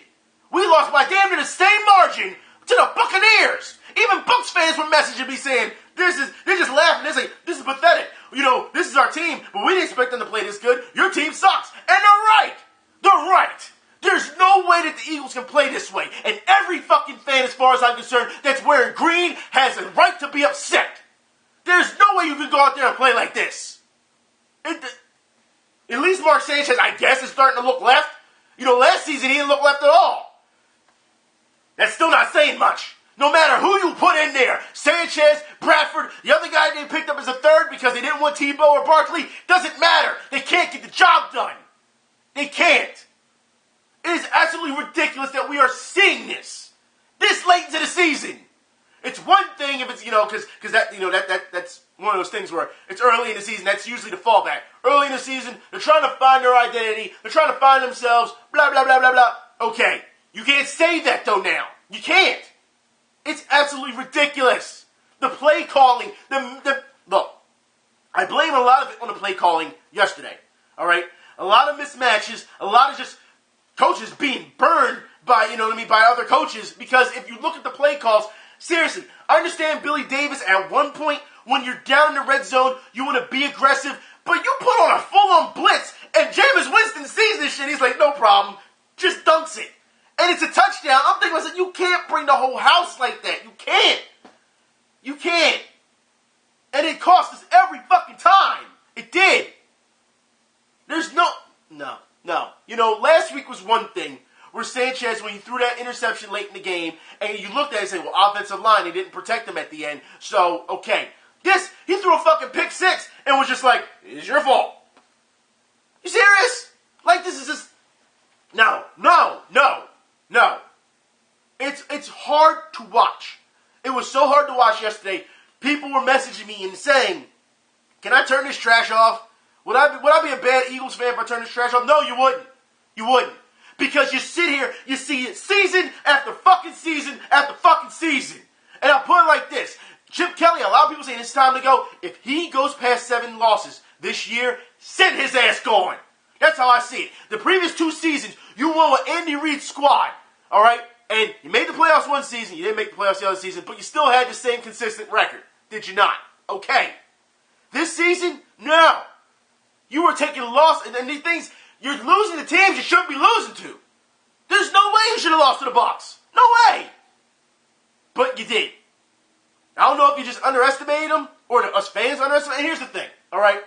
We lost by damn near the same margin to the Buccaneers. Even Bucs fans were messaging me saying, They're just laughing. They're like, this is pathetic. This is our team, but we didn't expect them to play this good. Your team sucks. And they're right. They're right. There's no way that the Eagles can play this way. And every fucking fan, as far as I'm concerned, that's wearing green has a right to be upset. There's no way you can go out there and play like this. At least Mark Sanchez, I guess, is starting to look left. Last season he didn't look left at all. That's still not saying much. No matter who you put in there, Sanchez, Bradford, the other guy they picked up as a third because they didn't want Tebow or Barkley, doesn't matter. They can't get the job done. They can't. It is absolutely ridiculous that we are seeing this late into the season. It's one thing if it's, because that's one of those things where it's early in the season. That's usually the fallback. Early in the season, they're trying to find their identity. They're trying to find themselves, blah, blah, blah, blah, blah. Okay, you can't say that, though, now. You can't. It's absolutely ridiculous. The play calling, look, I blame a lot of it on the play calling yesterday, all right? A lot of mismatches, a lot of just coaches being burned by, by other coaches, because if you look at the play calls, seriously, I understand Billy Davis at one point, when you're down in the red zone, you want to be aggressive, but you put on a full-on blitz, and Jameis Winston sees this shit, he's like, no problem, just dunks it. And it's a touchdown. I'm thinking, I said, you can't bring the whole house like that. You can't. You can't. And it cost us every fucking time. It did. There's no. Last week was one thing where Sanchez, when he threw that interception late in the game, and you looked at it and said, well, offensive line, they didn't protect him at the end. So, okay. He threw a fucking pick six and was just like, it's your fault. You serious? Like, this is just. No. It's hard to watch. It was so hard to watch yesterday. People were messaging me and saying, can I turn this trash off? Would I be a bad Eagles fan if I turned this trash off? No, you wouldn't. You wouldn't. Because you sit here, you see it season after fucking season after fucking season. And I'll put it like this. Chip Kelly, a lot of people saying it's time to go. If he goes past 7 losses this year, send his ass going. That's how I see it. The previous 2 seasons, you won with Andy Reid's squad. All right? And you made the playoffs one season. You didn't make the playoffs the other season. But you still had the same consistent record. Did you not? Okay. This season, no. You were taking a loss. And these things, you're losing to teams you shouldn't be losing to. There's no way you should have lost to the Bucs. No way. But you did. I don't know if you just underestimated them or us fans underestimated. And here's the thing. All right?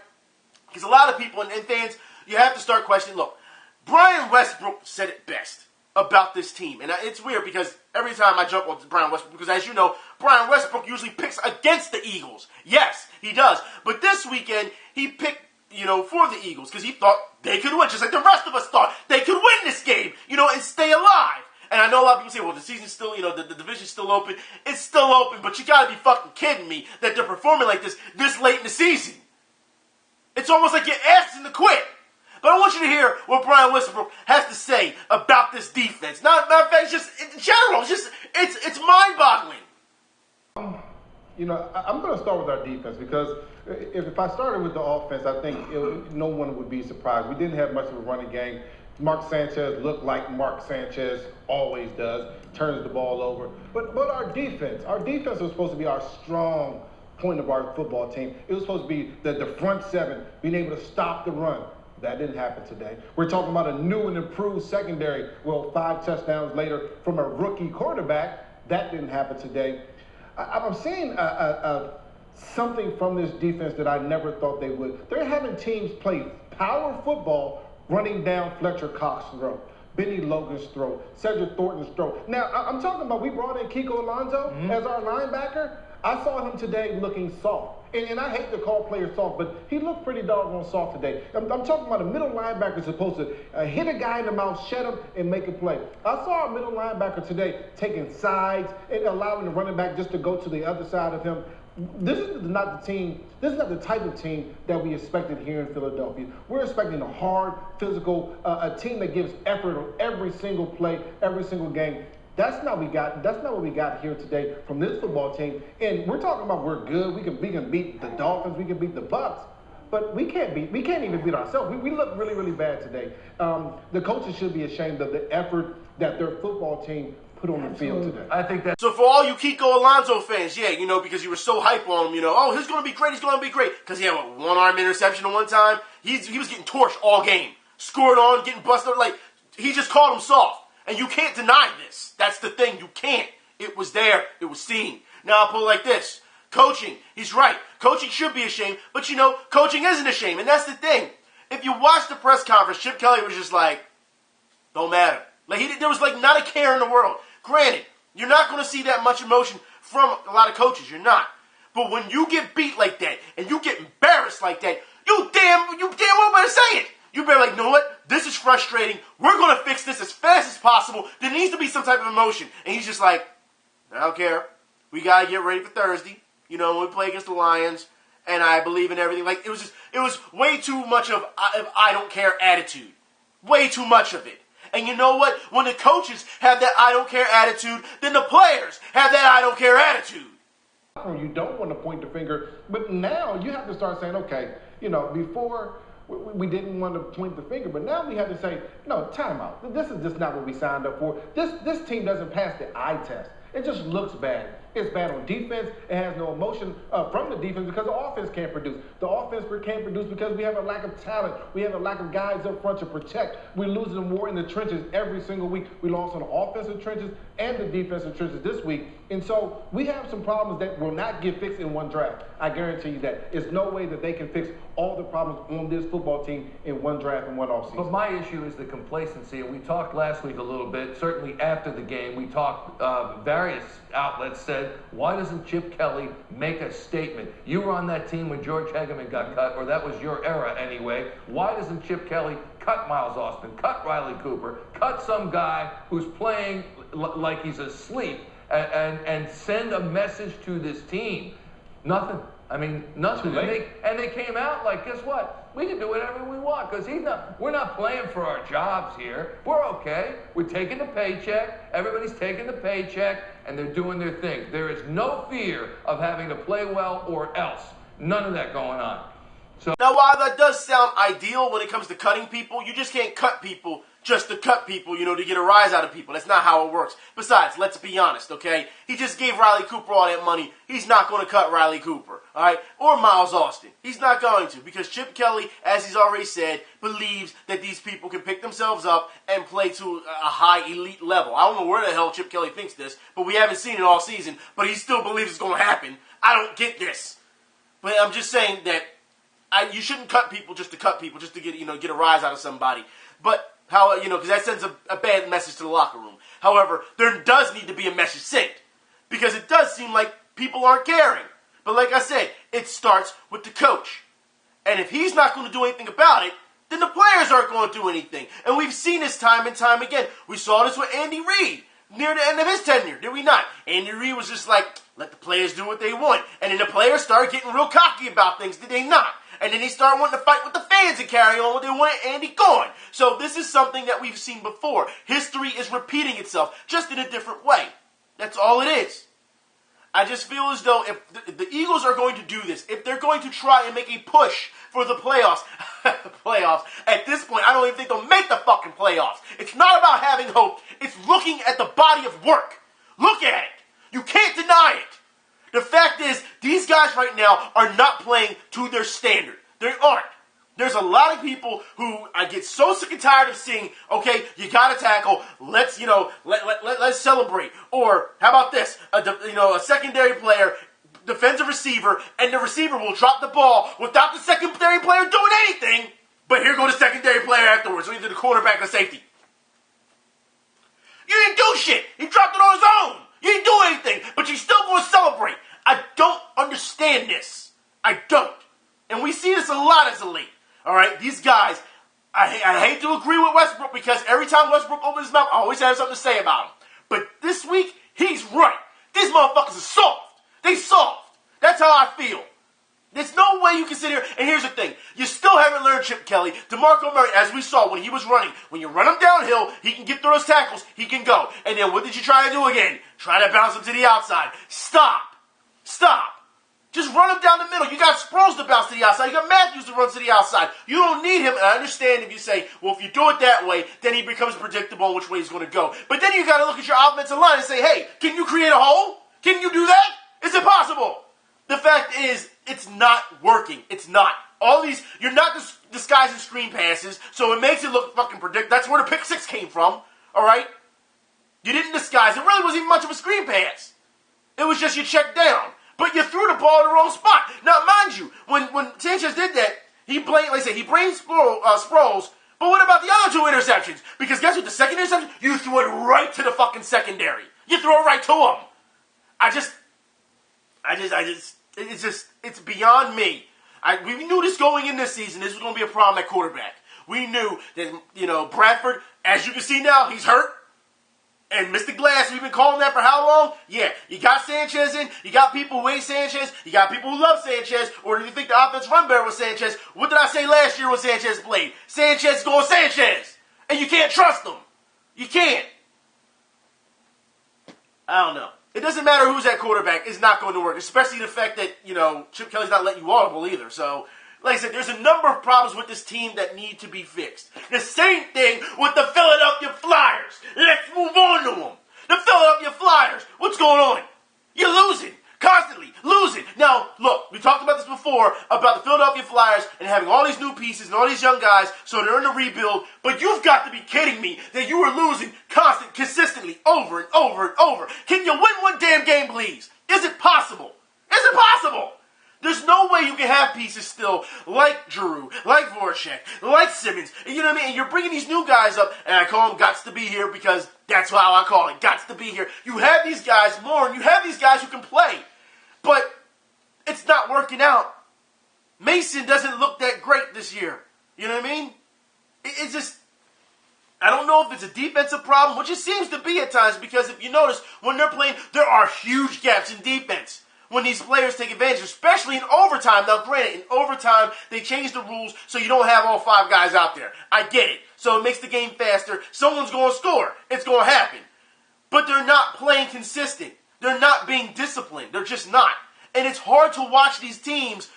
Because a lot of people and fans, you have to start questioning. Look, Brian Westbrook said it best about this team. And it's weird because every time I jump on Brian Westbrook, because as you know, Brian Westbrook usually picks against the Eagles. Yes, he does. But this weekend, he picked, for the Eagles because he thought they could win, just like the rest of us thought they could win this game, and stay alive. And I know a lot of people say, well, the season's still, the division's still open. It's still open, but you gotta be fucking kidding me that they're performing like this late in the season. It's almost like you're asking to quit. But I want you to hear what Brian Westbrook has to say about this defense. Matter of fact, just in general, it's mind-boggling. I'm going to start with our defense because if I started with the offense, I think no one would be surprised. We didn't have much of a running game. Mark Sanchez looked like Mark Sanchez always does, turns the ball over. But our defense was supposed to be our strong point of our football team. It was supposed to be the front seven, being able to stop the run. That didn't happen today. We're talking about a new and improved secondary. Well, 5 touchdowns later from a rookie quarterback. That didn't happen today. I'm seeing something from this defense that I never thought they would. They're having teams play power football running down Fletcher Cox's throat, Benny Logan's throat, Cedric Thornton's throat. Now, I'm talking about we brought in Kiko Alonso as our linebacker. I saw him today looking soft. And I hate to call players soft, but he looked pretty doggone soft today. I'm talking about a middle linebacker supposed to hit a guy in the mouth, shut him, and make a play. I saw a middle linebacker today taking sides and allowing the running back just to go to the other side of him. This is not the type of team that we expected here in Philadelphia. We're expecting a hard, physical, a team that gives effort on every single play, every single game. That's not what we got here today from this football team. And we're talking about we're good. We can beat the Dolphins. We can beat the Bucs. but we can't even beat ourselves. We look really, really bad today. The coaches should be ashamed of the effort that their football team put on the field today. I think that. So for all you Kiko Alonso fans, yeah, because you were so hype on him, oh, he's going to be great, because he had one-arm interception at one time. He was getting torched all game. Scored on, getting busted. He just called him soft. And you can't deny this. That's the thing. You can't. It was there. It was seen. Now I'll put it like this. Coaching. He's right. Coaching should be ashamed, but coaching isn't ashamed. And that's the thing. If you watch the press conference, Chip Kelly was just like, don't matter. There was not a care in the world. Granted, you're not going to see that much emotion from a lot of coaches. You're not. But when you get beat like that and you get embarrassed like that, you damn well better say it. You better you know what? This is frustrating. We're going to fix this as fast as possible. There needs to be some type of emotion. And he's just like, I don't care. We got to get ready for Thursday. When we play against the Lions. And I believe in everything. It was way too much of I don't care attitude. Way too much of it. And you know what? When the coaches have that I don't care attitude, then the players have that I don't care attitude. You don't want to point the finger, but now you have to start saying, okay, before we didn't want to point the finger, but now we have to say, no, time out. This is just not what we signed up for. This team doesn't pass the eye test. It just looks bad. It's bad on defense. It has no emotion from the defense because the offense can't produce. The offense can't produce because we have a lack of talent. We have a lack of guys up front to protect. We're losing more in the trenches every single week. We lost on the offensive trenches and the defensive trenches this week. And so we have some problems that will not get fixed in one draft. I guarantee you that. There's no way that they can fix all the problems on this football team in one draft and one offseason. But my issue is the complacency. And we talked last week a little bit, certainly after the game. We talked, various outlets said, why doesn't Chip Kelly make a statement? You were on that team when George Hegeman got cut, or that was your era anyway. Why doesn't Chip Kelly cut Miles Austin, cut Riley Cooper, cut some guy who's playing like he's asleep, and send a message to this team? Nothing. I mean, nothing. And they came out like, guess what? We can do whatever we want because we're not playing for our jobs here. We're okay. We're taking the paycheck. Everybody's taking the paycheck, and they're doing their thing. There is no fear of having to play well or else. None of that going on. So now, while that does sound ideal when it comes to cutting people, you just can't cut people just to cut people, to get a rise out of people. That's not how it works. Besides, let's be honest, okay? He just gave Riley Cooper all that money. He's not going to cut Riley Cooper, all right? Or Miles Austin. He's not going to because Chip Kelly, as he's already said, believes that these people can pick themselves up and play to a high elite level. I don't know where the hell Chip Kelly thinks this, but we haven't seen it all season, but he still believes it's going to happen. I don't get this. But I'm just saying that you shouldn't cut people just to cut people, just to get a rise out of somebody. But because that sends a bad message to the locker room. However, there does need to be a message sent because it does seem like people aren't caring. But like I said, it starts with the coach. And if he's not going to do anything about it, then the players aren't going to do anything. And we've seen this time and time again. We saw this with Andy Reid near the end of his tenure, did we not? Andy Reid was just like, let the players do what they want. And then the players started getting real cocky about things, did they not? And then they started wanting to fight with the fans and carry on what they wanted Andy gone. So this is something that we've seen before. History is repeating itself, just in a different way. That's all it is. I just feel as though if the Eagles are going to do this, if they're going to try and make a push for the playoffs, at this point, I don't even think they'll make the fucking playoffs. It's not about having hope. It's looking at the body of work. Look at it. You can't deny it. The fact is, these guys right now are not playing to their standard. They aren't. There's a lot of people who I get so sick and tired of seeing, okay, you got to tackle, let's celebrate. Or, how about this, a secondary player, defensive receiver, and the receiver will drop the ball without the secondary player doing anything, but here goes the secondary player afterwards, or either the quarterback or safety. You didn't do shit. He dropped it on his own. You didn't do anything, but you're still going to celebrate. I don't understand this. I don't. And we see this a lot as a league. All right, these guys, I hate to agree with Westbrook because every time Westbrook opens his mouth, I always have something to say about him. But this week, he's right. These motherfuckers are soft. They soft. That's how I feel. There's no way you can sit here. And here's the thing. You still haven't learned Chip Kelly. DeMarco Murray, as we saw when he was running, when you run him downhill, he can get through those tackles. He can go. And then what did you try to do again? Try to bounce him to the outside. Stop. Just run him down the middle. You got Sproles to bounce to the outside. You got Matthews to run to the outside. You don't need him. And I understand if you say, well, if you do it that way, then he becomes predictable on which way he's going to go. But then you got to look at your offensive line and say, hey, can you create a hole? Can you do that? It's impossible. The fact is, it's not working. It's not. All these, you're not disguising screen passes, so it makes it look fucking predictable. That's where the pick six came from, all right? You didn't disguise. It really wasn't even much of a screen pass. It was just you checked down. But you threw the ball in the wrong spot. Now, mind you, when Sanchez did that, he blamed, like I said, he blamed Sproles. But what about the other two interceptions? Because guess what? The second interception, you threw it right to the fucking secondary. You threw it right to him. It's beyond me. We knew this going in this season. This was going to be a problem at quarterback. We knew that, Bradford, as you can see now, he's hurt. And Mr. Glass, we've been calling that for how long? Yeah, you got Sanchez in, you got people who hate Sanchez, you got people who love Sanchez, or do you think the offense run better with Sanchez? What did I say last year when Sanchez played? Sanchez is going Sanchez. And you can't trust him. You can't. I don't know. It doesn't matter who's at quarterback, it's not going to work, especially the fact that, Chip Kelly's not letting you audible either, so... Like I said, there's a number of problems with this team that need to be fixed. The same thing with the Philadelphia Flyers. Let's move on to them. The Philadelphia Flyers, what's going on? You're losing. Constantly losing. Now, look, we talked about this before, about the Philadelphia Flyers and having all these new pieces and all these young guys, so they're in the rebuild. But you've got to be kidding me that you are losing consistently, over and over and over. Can you win one damn game, please? Is it possible? Is it possible? There's no way you can have pieces still like Giroux, like Voracek, like Simmons. You know what I mean? And you're bringing these new guys up, and I call them Gots to be here because that's how I call it, Gots to be here. You have these guys more, and you have these guys who can play. But it's not working out. Mason doesn't look that great this year. You know what I mean? It's just... I don't know if it's a defensive problem, which it seems to be at times, because if you notice, when they're playing, there are huge gaps in defense. When these players take advantage, especially in overtime. Now, granted, in overtime, they changed the rules so you don't have all five guys out there. I get it. So it makes the game faster. Someone's going to score. It's going to happen. But they're not playing consistent. They're not being disciplined. They're just not. And it's hard to watch these teams.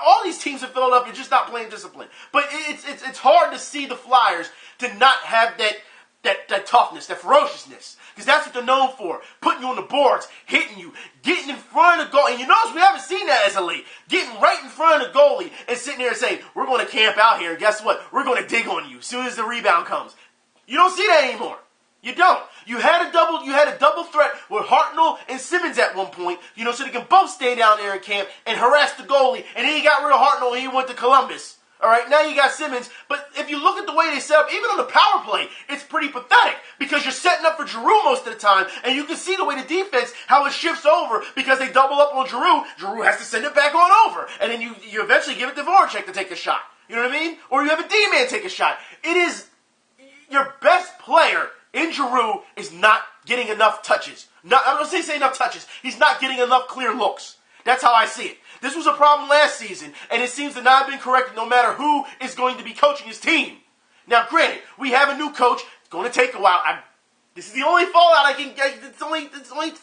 All these teams in Philadelphia are just not playing discipline. But it's hard to see the Flyers to not have that toughness, that ferociousness. Because that's what they're known for. Putting you on the boards, hitting you, getting in front of the goal. And you notice we haven't seen that as of late. Getting right in front of the goalie and sitting there and saying, we're going to camp out here. And guess what? We're going to dig on you as soon as the rebound comes. You don't see that anymore. You don't. You had a double threat with Hartnell and Simmons at one point, so they can both stay down there in camp and harass the goalie. And then he got rid of Hartnell and he went to Columbus. All right, now you got Simmons, but if you look at the way they set up, even on the power play, it's pretty pathetic because you're setting up for Giroux most of the time, and you can see the way the defense, how it shifts over because they double up on Giroux. Giroux has to send it back on over, and then you eventually give it to Voracek to take a shot. You know what I mean? Or you have a D-man take a shot. It is your best player in Giroux is not getting enough touches. I don't say enough touches. He's not getting enough clear looks. That's how I see it. This was a problem last season, and it seems to not have been corrected no matter who is going to be coaching his team. Now, granted, we have a new coach. It's going to take a while. This is the only fallout I can get. It's the only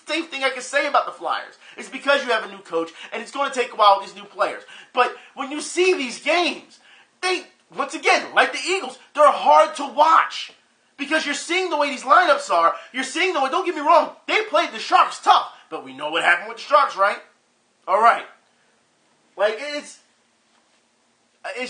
safe thing I can say about the Flyers. It's because you have a new coach, and it's going to take a while with these new players. But when you see these games, they, once again, like the Eagles, they're hard to watch. Because you're seeing the way these lineups are. You're seeing the way, don't get me wrong, they played the Sharks tough. But we know what happened with the Sharks, right? All right. Like, it's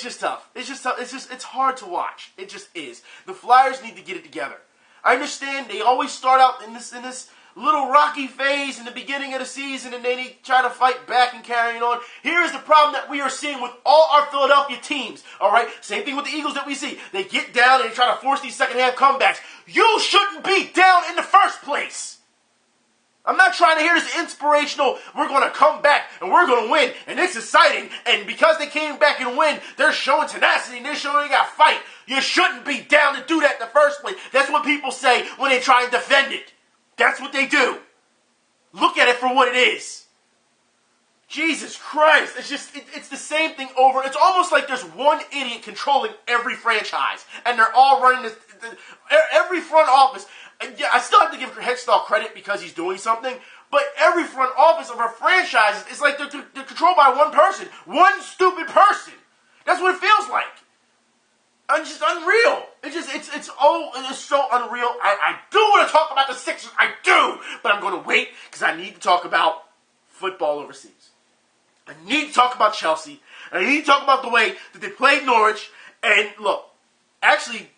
just tough. It's hard to watch. It just is. The Flyers need to get it together. I understand they always start out in this little rocky phase in the beginning of the season, and then they try to fight back and carry on. Here is the problem that we are seeing with all our Philadelphia teams, all right? Same thing with the Eagles that we see. They get down and they try to force these second-half comebacks. You shouldn't be down in the first place. I'm not trying to hear this inspirational, we're going to come back and we're going to win, and it's exciting, and because they came back and win, they're showing tenacity and they're showing they got fight. You shouldn't be down to do that in the first place. That's what people say when they try and defend it. That's what they do. Look at it for what it is. Jesus Christ. It's the same thing over. It's almost like there's one idiot controlling every franchise, and they're all running every front office. Yeah, I still have to give Hextall credit because he's doing something, but every front office of our franchises is like they're controlled by one person. One stupid person. That's what it feels like. It's just unreal. It's so unreal. I do want to talk about the Sixers. I do. But I'm going to wait because I need to talk about football overseas. I need to talk about Chelsea. And I need to talk about the way that they played Norwich. And look, actually,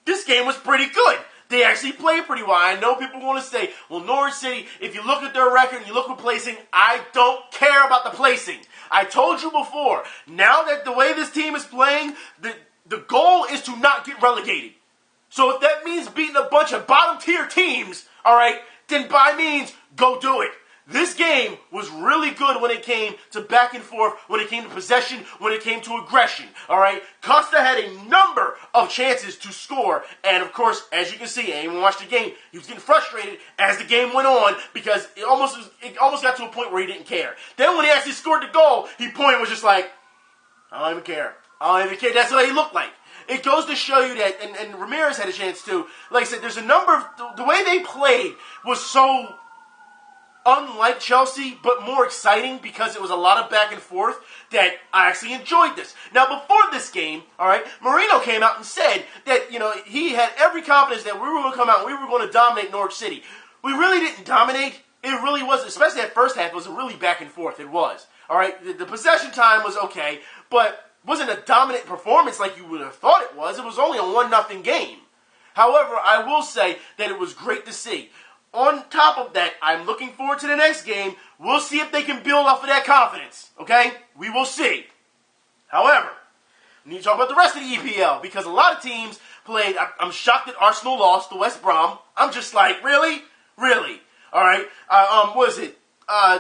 this game was pretty good. They actually played pretty well. I know people want to say, well, Norwich City, if you look at their record and you look at placing, I don't care about the placing. I told you before, now that the way this team is playing, the goal is to not get relegated. So if that means beating a bunch of bottom-tier teams, all right, then by means, go do it. This game was really good when it came to back and forth, when it came to possession, when it came to aggression, all right? Costa had a number of chances to score, and of course, as you can see, anyone watched the game, he was getting frustrated as the game went on because it almost got to a point where he didn't care. Then when he actually scored the goal, he pointed was just like, I don't even care. I don't even care. That's what he looked like. It goes to show you that, and Ramirez had a chance too. Like I said, there's a number of, the way they played was so unlike Chelsea, but more exciting because it was a lot of back and forth that I actually enjoyed this. Now, before this game, all right, Marino came out and said that, he had every confidence that we were going to come out and we were going to dominate Norwich City. We really didn't dominate. It really was, especially that first half, was a really back and forth. It was. All right, the possession time was okay, but wasn't a dominant performance like you would have thought it was. It was only a 1-0 game. However, I will say that it was great to see. On top of that, I'm looking forward to the next game. We'll see if they can build off of that confidence, okay? We will see. However, we need to talk about the rest of the EPL because a lot of teams played. I'm shocked that Arsenal lost to West Brom. I'm just like, really? Really? All right. What is it?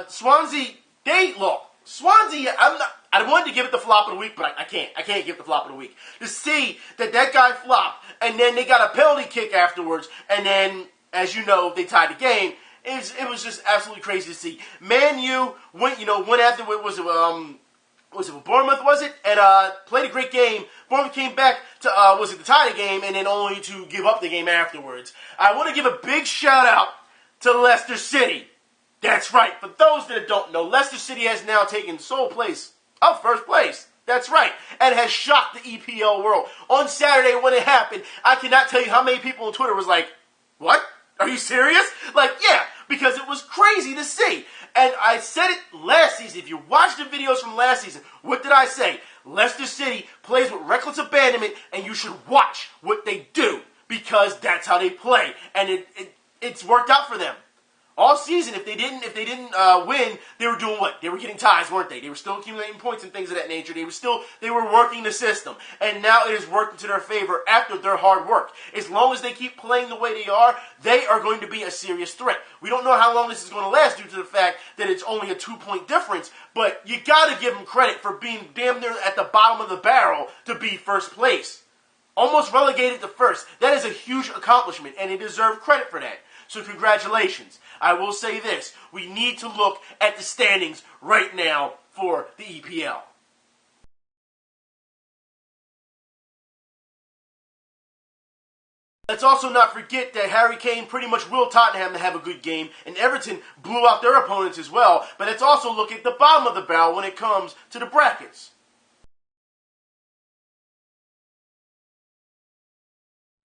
Swansea, they lost. Swansea, I wanted to give it the flop of the week, but I can't. I can't give it the flop of the week. To see that guy flopped, and then they got a penalty kick afterwards, and then, as you know, they tied the game. It was just absolutely crazy to see. Man U went after was it Bournemouth, was it? And played a great game. Bournemouth came back to to tie the game and then only to give up the game afterwards. I want to give a big shout out to Leicester City. That's right. For those that don't know, Leicester City has now taken sole place of first place. That's right. And has shocked the EPL world. On Saturday when it happened, I cannot tell you how many people on Twitter was like, what? Are you serious? Like, yeah, because it was crazy to see. And I said it last season. If you watch the videos from last season, what did I say? Leicester City plays with reckless abandonment, and you should watch what they do because that's how they play. And it's worked out for them. All season, if they didn't win, they were doing what? They were getting ties, weren't they? They were still accumulating points and things of that nature. They were working the system. And now it is working to their favor after their hard work. As long as they keep playing the way they are going to be a serious threat. We don't know how long this is going to last due to the fact that it's only a 2-point difference, but you got to give them credit for being damn near at the bottom of the barrel to be first place. Almost relegated to first. That is a huge accomplishment, and they deserve credit for that. So congratulations. I will say this. We need to look at the standings right now for the EPL. Let's also not forget that Harry Kane pretty much willed Tottenham to have a good game, and Everton blew out their opponents as well. But let's also look at the bottom of the barrel when it comes to the brackets.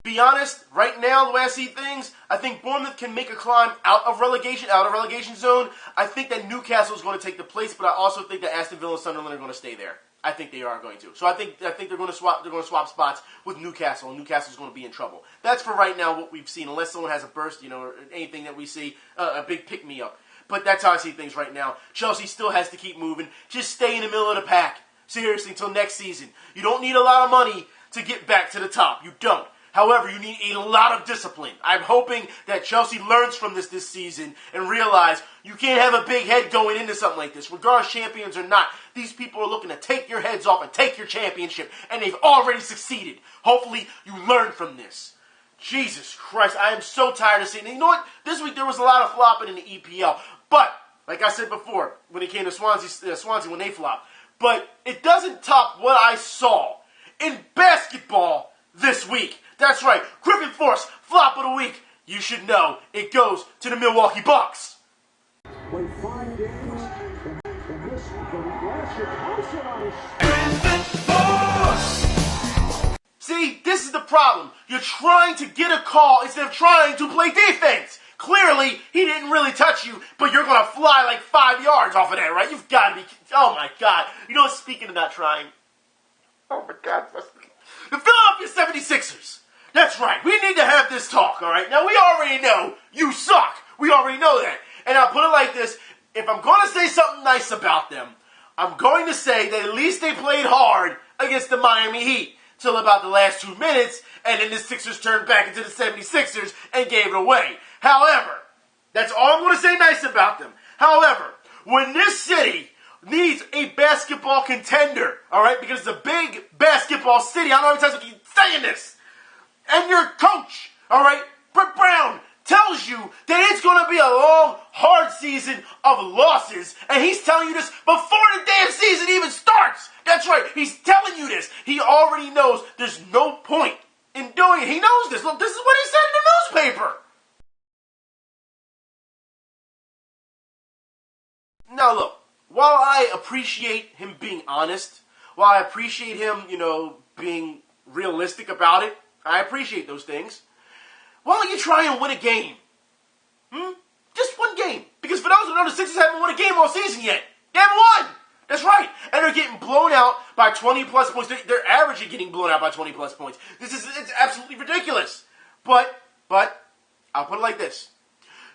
Be honest, right now, the way I see things, I think Bournemouth can make a climb out of relegation zone. I think that Newcastle is going to take the place, but I also think that Aston Villa and Sunderland are going to stay there. I think they are going to. So I think they're going to swap spots with Newcastle, and Newcastle's going to be in trouble. That's for right now what we've seen, unless someone has a burst, or anything that we see, a big pick-me-up. But that's how I see things right now. Chelsea still has to keep moving. Just stay in the middle of the pack. Seriously, until next season. You don't need a lot of money to get back to the top. You don't. However, you need a lot of discipline. I'm hoping that Chelsea learns from this season and realize you can't have a big head going into something like this. Regardless, champions or not, these people are looking to take your heads off and take your championship, and they've already succeeded. Hopefully, you learn from this. Jesus Christ, I am so tired of seeing it. You know what? This week there was a lot of flopping in the EPL. But, like I said before, when it came to Swansea when they flopped, but it doesn't top what I saw in basketball this week. That's right, Griffin Force, flop of the week. You should know it goes to the Milwaukee Bucks. See, this is the problem. You're trying to get a call instead of trying to play defense. Clearly, he didn't really touch you, but you're going to fly like 5 yards off of that, right? You've got to be... Oh, my God. You know what? Speaking of not trying... Oh, my God. The Philadelphia 76ers. That's right. We need to have this talk, all right? Now, we already know you suck. We already know that. And I'll put it like this. If I'm going to say something nice about them, I'm going to say that at least they played hard against the Miami Heat till about the last 2 minutes, and then the Sixers turned back into the 76ers and gave it away. However, that's all I'm going to say nice about them. However, when this city needs a basketball contender, all right, because it's a big basketball city, I don't know how many times I keep saying this, and your coach, all right, Brett Brown, tells you that it's going to be a long, hard season of losses, and he's telling you this before the damn season even starts. That's right, he's telling you this. He already knows there's no point in doing it. He knows this. Look, this is what he said in the newspaper. Now look, while I appreciate him being honest, while I appreciate him, being realistic about it, I appreciate those things. Why don't you try and win a game? Just one game. Because for those who know, the Sixers haven't won a game all season yet. They haven't won. That's right. And they're getting blown out by 20-plus points. They're averaging getting blown out by 20-plus points. It's absolutely ridiculous. But, I'll put it like this.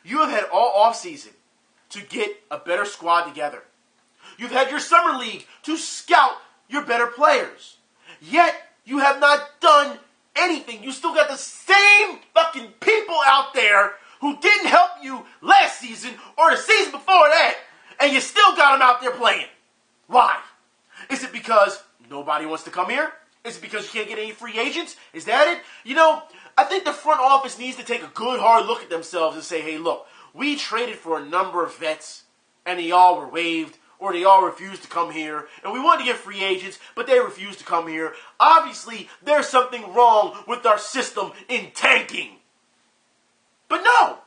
You have had all offseason to get a better squad together. You've had your summer league to scout your better players. Yet, you have not done anything. You still got the same fucking people out there who didn't help you last season or the season before that, and you still got them out there playing. Why? Is it because nobody wants to come here? Is it because you can't get any free agents? Is that it? I think the front office needs to take a good hard look at themselves and say, hey, look, we traded for a number of vets, and they all were waived, or they all refused to come here, and we wanted to get free agents, but they refused to come here. Obviously, there's something wrong with our system in tanking. But no!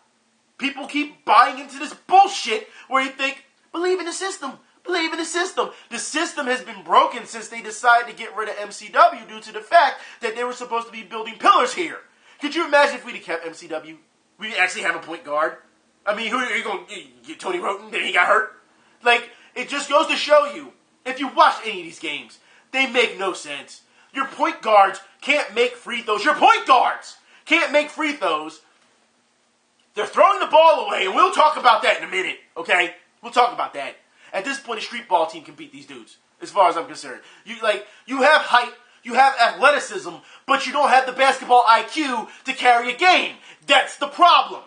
People keep buying into this bullshit where you think, believe in the system. Believe in the system. The system has been broken since they decided to get rid of MCW due to the fact that they were supposed to be building pillars here. Could you imagine if we'd have kept MCW? We'd actually have a point guard. I mean, who are you going to get? Tony Roten? Then he got hurt? It just goes to show you, if you watch any of these games, they make no sense. Your point guards can't make free throws. Your point guards can't make free throws. They're throwing the ball away, and we'll talk about that in a minute, okay? We'll talk about that. At this point, a street ball team can beat these dudes, as far as I'm concerned. You have height, you have athleticism, but you don't have the basketball IQ to carry a game. That's the problem.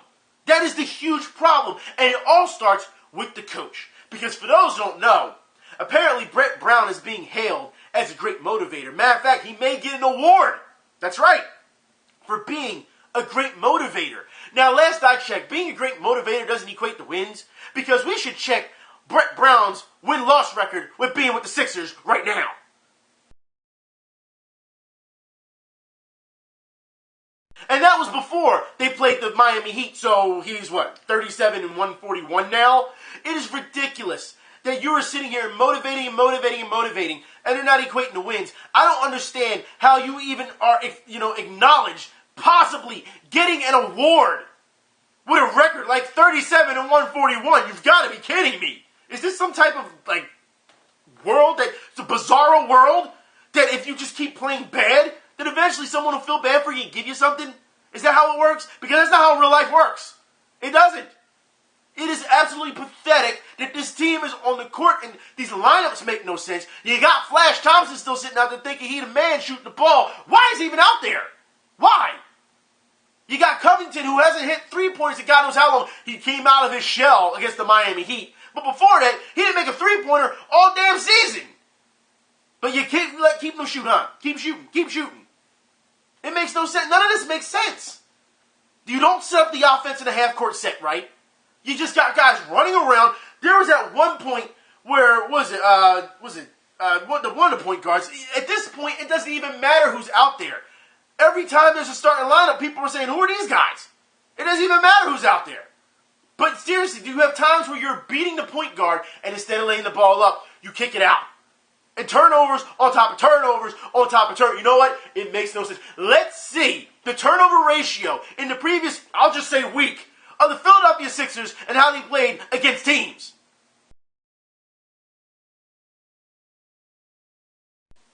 That is the huge problem. And it all starts with the coach. Because for those who don't know, apparently Brett Brown is being hailed as a great motivator. Matter of fact, he may get an award. That's right. For being a great motivator. Now, last I checked, being a great motivator doesn't equate to wins. Because we should check Brett Brown's win-loss record with being with the Sixers right now. And that was before they played the Miami Heat, so he's 37 and 141 now? It is ridiculous that you are sitting here motivating, and they're not equating to wins. I don't understand how you even are, acknowledged possibly getting an award with a record like 37 and 141. You've got to be kidding me. Is this some type of, world it's a bizarro world that if you just keep playing bad, then eventually someone will feel bad for you and give you something? Is that how it works? Because that's not how real life works. It doesn't. It is absolutely pathetic that this team is on the court and these lineups make no sense. You got Flash Thompson still sitting out there thinking he's the man shooting the ball. Why is he even out there? Why? You got Covington who hasn't hit 3-pointers in God knows how long. He came out of his shell against the Miami Heat. But before that, he didn't make a 3-pointer all damn season. But you keep them shoot, huh? Keep shooting. It makes no sense. None of this makes sense. You don't set up the offense in a half-court set, right? You just got guys running around. There was at one point where, one of the point guards. At this point, it doesn't even matter who's out there. Every time there's a starting lineup, people are saying, who are these guys? It doesn't even matter who's out there. But seriously, do you have times where you're beating the point guard and instead of laying the ball up, you kick it out? And turnovers on top of turnovers on top of turnovers. You know what? It makes no sense. Let's see the turnover ratio in the previous, I'll just say week, of the Philadelphia Sixers and how they played against teams.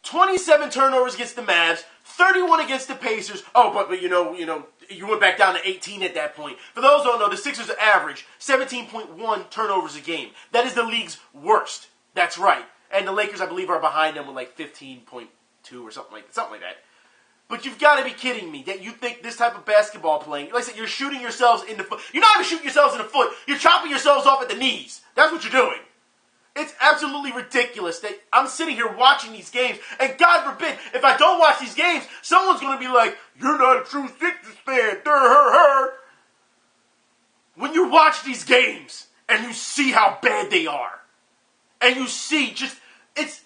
27 turnovers against the Mavs, 31 against the Pacers. Oh, but you went back down to 18 at that point. For those who don't know, the Sixers average 17.1 turnovers a game. That is the league's worst. That's right. And the Lakers, I believe, are behind them with like 15.2 or something like that. But you've got to be kidding me that you think this type of basketball playing, like I said, you're shooting yourselves in the foot. You're not even shooting yourselves in the foot. You're chopping yourselves off at the knees. That's what you're doing. It's absolutely ridiculous that I'm sitting here watching these games, and God forbid, if I don't watch these games, someone's going to be like, you're not a true Sixers fan. When you watch these games and you see how bad they are, and you see it's,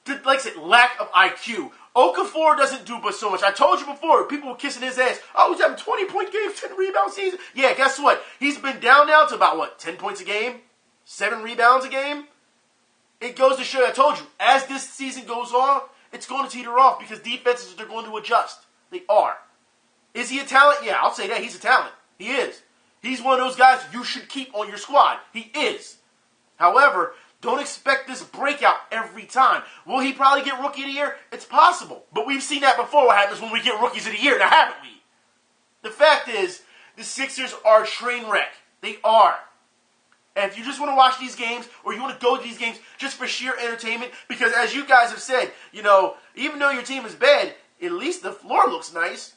like I said, lack of IQ. Okafor doesn't do but so much. I told you before, people were kissing his ass. Oh, he's having 20-point games, 10 rebound season. Yeah, guess what? He's been down now to about, 10 points a game? 7 rebounds a game? It goes to show, I told you, as this season goes on, it's going to teeter off because defenses are going to adjust. They are. Is he a talent? Yeah, I'll say that. He's a talent. He is. He's one of those guys you should keep on your squad. He is. However, don't expect this breakout every time. Will he probably get Rookie of the Year? It's possible. But we've seen that before what happens when we get Rookies of the Year, now haven't we? The fact is, the Sixers are a train wreck. They are. And if you just want to watch these games, or you want to go to these games just for sheer entertainment, because as you guys have said, even though your team is bad, at least the floor looks nice.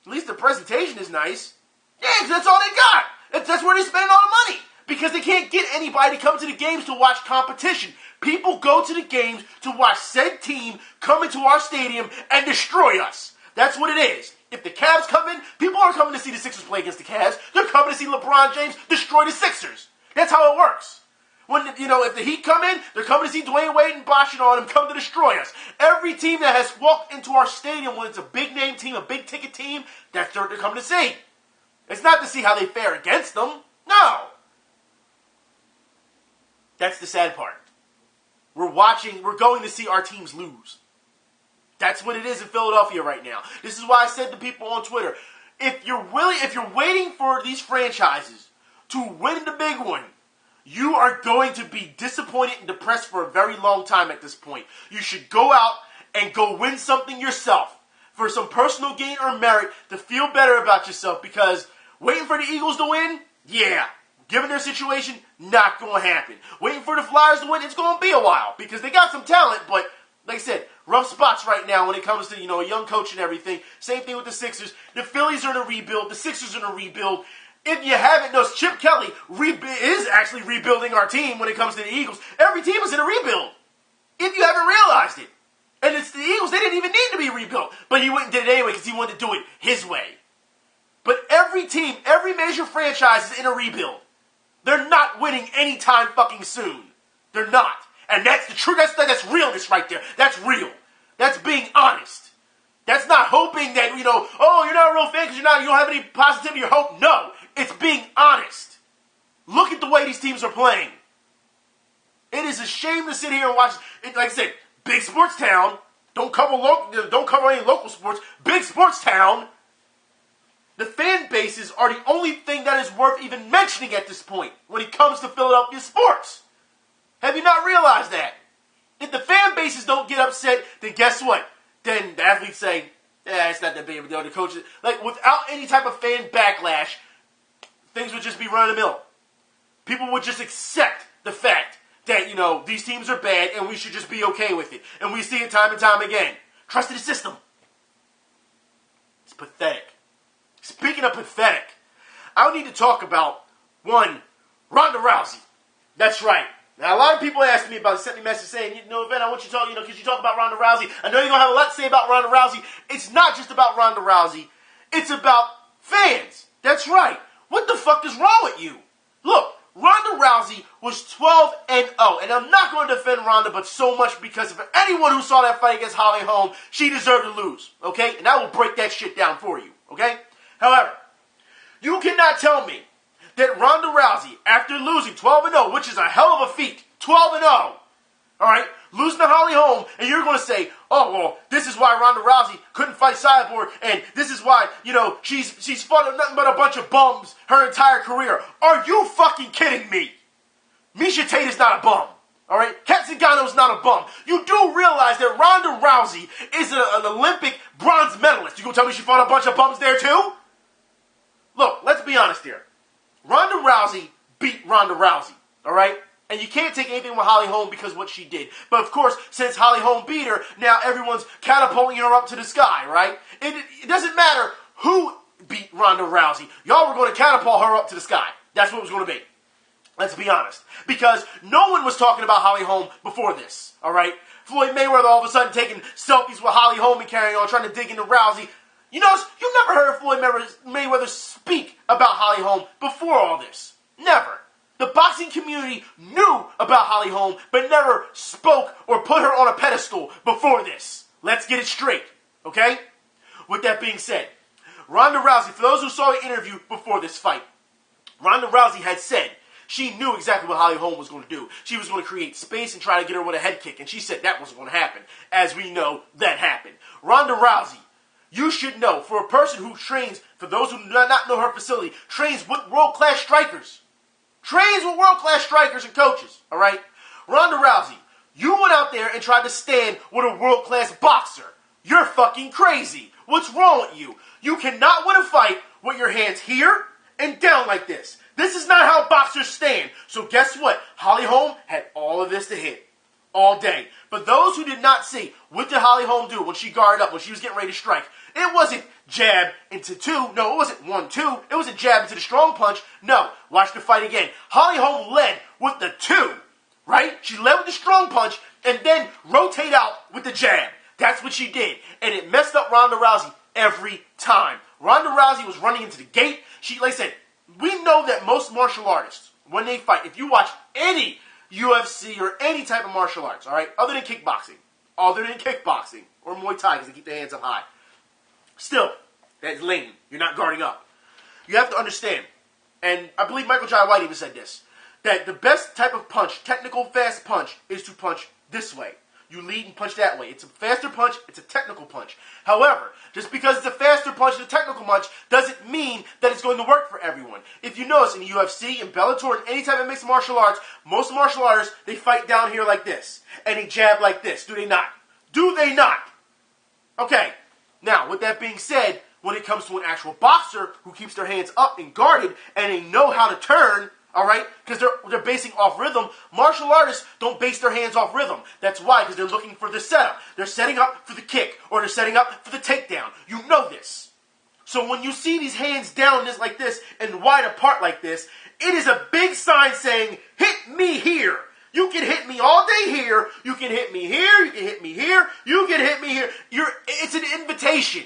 At least the presentation is nice. Yeah, because that's all they got. That's where they spend all the money. Because they can't get anybody to come to the games to watch competition. People go to the games to watch said team come into our stadium and destroy us. That's what it is. If the Cavs come in, people aren't coming to see the Sixers play against the Cavs. They're coming to see LeBron James destroy the Sixers. That's how it works. When, if the Heat come in, they're coming to see Dwayne Wade and Bosh and all them come to destroy us. Every team that has walked into our stadium, when it's a big name team, a big ticket team, that's what they're coming to see. It's not to see how they fare against them. No. That's the sad part. We're going to see our teams lose. That's what it is in Philadelphia right now. This is why I said to people on Twitter, if you're waiting for these franchises to win the big one, you are going to be disappointed and depressed for a very long time at this point. You should go out and go win something yourself for some personal gain or merit to feel better about yourself, because waiting for the Eagles to win, yeah. Given their situation, not going to happen. Waiting for the Flyers to win, it's going to be a while because they got some talent, but like I said, rough spots right now when it comes to, a young coach and everything. Same thing with the Sixers. The Phillies are in a rebuild. The Sixers are in a rebuild. If you haven't noticed, Chip Kelly is actually rebuilding our team when it comes to the Eagles. Every team is in a rebuild. If you haven't realized it. And it's the Eagles, they didn't even need to be rebuilt. But he went and did it anyway because he wanted to do it his way. But every team, every major franchise is in a rebuild. They're not winning anytime fucking soon. They're not. And that's the truth. That's realness right there. That's real. That's being honest. That's not hoping that, you're not a real fan because you don't have any positivity or hope. No. It's being honest. Look at the way these teams are playing. It is a shame to sit here and watch it. Like I said, big sports town. Don't cover any local sports. Big sports town. The fan bases are the only thing that is worth even mentioning at this point when it comes to Philadelphia sports. Have you not realized that? If the fan bases don't get upset, then guess what? Then the athletes say, it's not that big of a deal. The coaches, without any type of fan backlash, things would just be run-of-the-mill. People would just accept the fact that, these teams are bad and we should just be okay with it. And we see it time and time again. Trust in the system. It's pathetic. Speaking of pathetic, I need to talk about, one, Ronda Rousey. That's right. Now, a lot of people asked me about it, sent me a message saying, Ben, I want you to talk, because you talk about Ronda Rousey. I know you're going to have a lot to say about Ronda Rousey. It's not just about Ronda Rousey. It's about fans. That's right. What the fuck is wrong with you? Look, Ronda Rousey was 12-0, and I'm not going to defend Ronda, but so much because for anyone who saw that fight against Holly Holm, she deserved to lose, okay? And I will break that shit down for you, okay? However, you cannot tell me that Ronda Rousey, after losing 12-0, which is a hell of a feat, 12-0, all right, losing to Holly Holm, and you're going to say, oh, well, this is why Ronda Rousey couldn't fight Cyborg, and this is why, she's fought nothing but a bunch of bums her entire career. Are you fucking kidding me? Miesha Tate is not a bum. All right? Kat Zingano's not a bum. You do realize that Ronda Rousey is an Olympic bronze medalist. You gonna tell me she fought a bunch of bums there too? Look, let's be honest here. Ronda Rousey beat Ronda Rousey. All right? And you can't take anything with Holly Holm because of what she did. But of course, since Holly Holm beat her, now everyone's catapulting her up to the sky, right? It doesn't matter who beat Ronda Rousey. Y'all were going to catapult her up to the sky. That's what it was going to be. Let's be honest. Because no one was talking about Holly Holm before this, all right? Floyd Mayweather all of a sudden taking selfies with Holly Holm and carrying on, trying to dig into Rousey. You notice, you never heard Floyd Mayweather speak about Holly Holm before all this. Never. The boxing community knew about Holly Holm, but never spoke or put her on a pedestal before this. Let's get it straight, okay? With that being said, Ronda Rousey, for those who saw the interview before this fight, Ronda Rousey had said she knew exactly what Holly Holm was going to do. She was going to create space and try to get her with a head kick, and she said that wasn't going to happen. As we know, that happened. Ronda Rousey, you should know, for a person who trains, for those who do not know her facility, trains with world-class strikers. Trains with world-class strikers and coaches, all right? Ronda Rousey, you went out there and tried to stand with a world-class boxer. You're fucking crazy. What's wrong with you? You cannot win a fight with your hands here and down like this. This is not how boxers stand. So guess what? Holly Holm had all of this to hit all day. For those who did not see, what did Holly Holm do when she guarded up, when she was getting ready to strike? It wasn't jab into two. No, it wasn't 1-2. It wasn't jab into the strong punch. No, watch the fight again. Holly Holm led with the 2, right? She led with the strong punch and then rotate out with the jab. That's what she did. And it messed up Ronda Rousey every time. Ronda Rousey was running into the gate. Like I said, we know that most martial artists, when they fight, if you watch any UFC or any type of martial arts, all right, other than kickboxing or Muay Thai because they keep their hands up high, still, that's lame. You're not guarding up. You have to understand, and I believe Michael Jai White even said this, that the best type of punch, technical fast punch, is to punch this way. You lead and punch that way. It's a faster punch. It's a technical punch. However, just because it's a faster punch and a technical punch doesn't mean that it's going to work for everyone. If you notice in the UFC, in Bellator, in any type of mixed martial arts, most martial artists, they fight down here like this. And they jab like this. Do they not? Do they not? Okay. Now, with that being said, when it comes to an actual boxer who keeps their hands up and guarded and they know how to turn, all right, because they're basing off rhythm. Martial artists don't base their hands off rhythm. That's why, because they're looking for the setup. They're setting up for the kick, or they're setting up for the takedown. You know this. So when you see these hands down like this and wide apart like this, it is a big sign saying, hit me here. You can hit me all day here. You can hit me here. You can hit me here. You can hit me here. It's an invitation.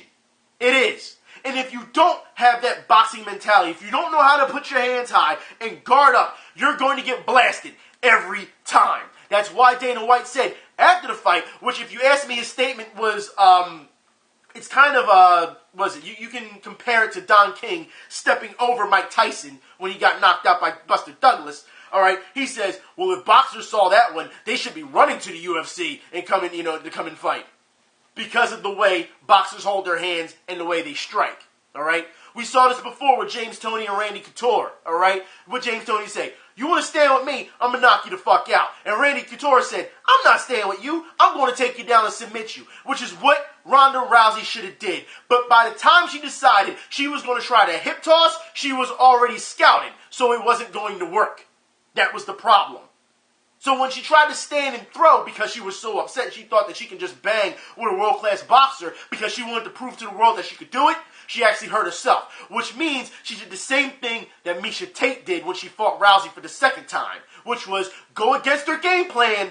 It is. And if you don't have that boxing mentality, if you don't know how to put your hands high and guard up, you're going to get blasted every time. That's why Dana White said after the fight, which if you ask me, his statement was, it's kind of, you can compare it to Don King stepping over Mike Tyson when he got knocked out by Buster Douglas. All right, he says, well, if boxers saw that one, they should be running to the UFC and come and fight. Because of the way boxers hold their hands and the way they strike, all right? We saw this before with James Toney and Randy Couture, all right? What James Toney say? You want to stand with me, I'm going to knock you the fuck out. And Randy Couture said, I'm not standing with you. I'm going to take you down and submit you, which is what Ronda Rousey should have did. But by the time she decided she was going to try to hip toss, she was already scouted, so it wasn't going to work. That was the problem. So when she tried to stand and throw because she was so upset, she thought that she could just bang with a world-class boxer because she wanted to prove to the world that she could do it, she actually hurt herself. Which means she did the same thing that Miesha Tate did when she fought Rousey for the second time, which was go against her game plan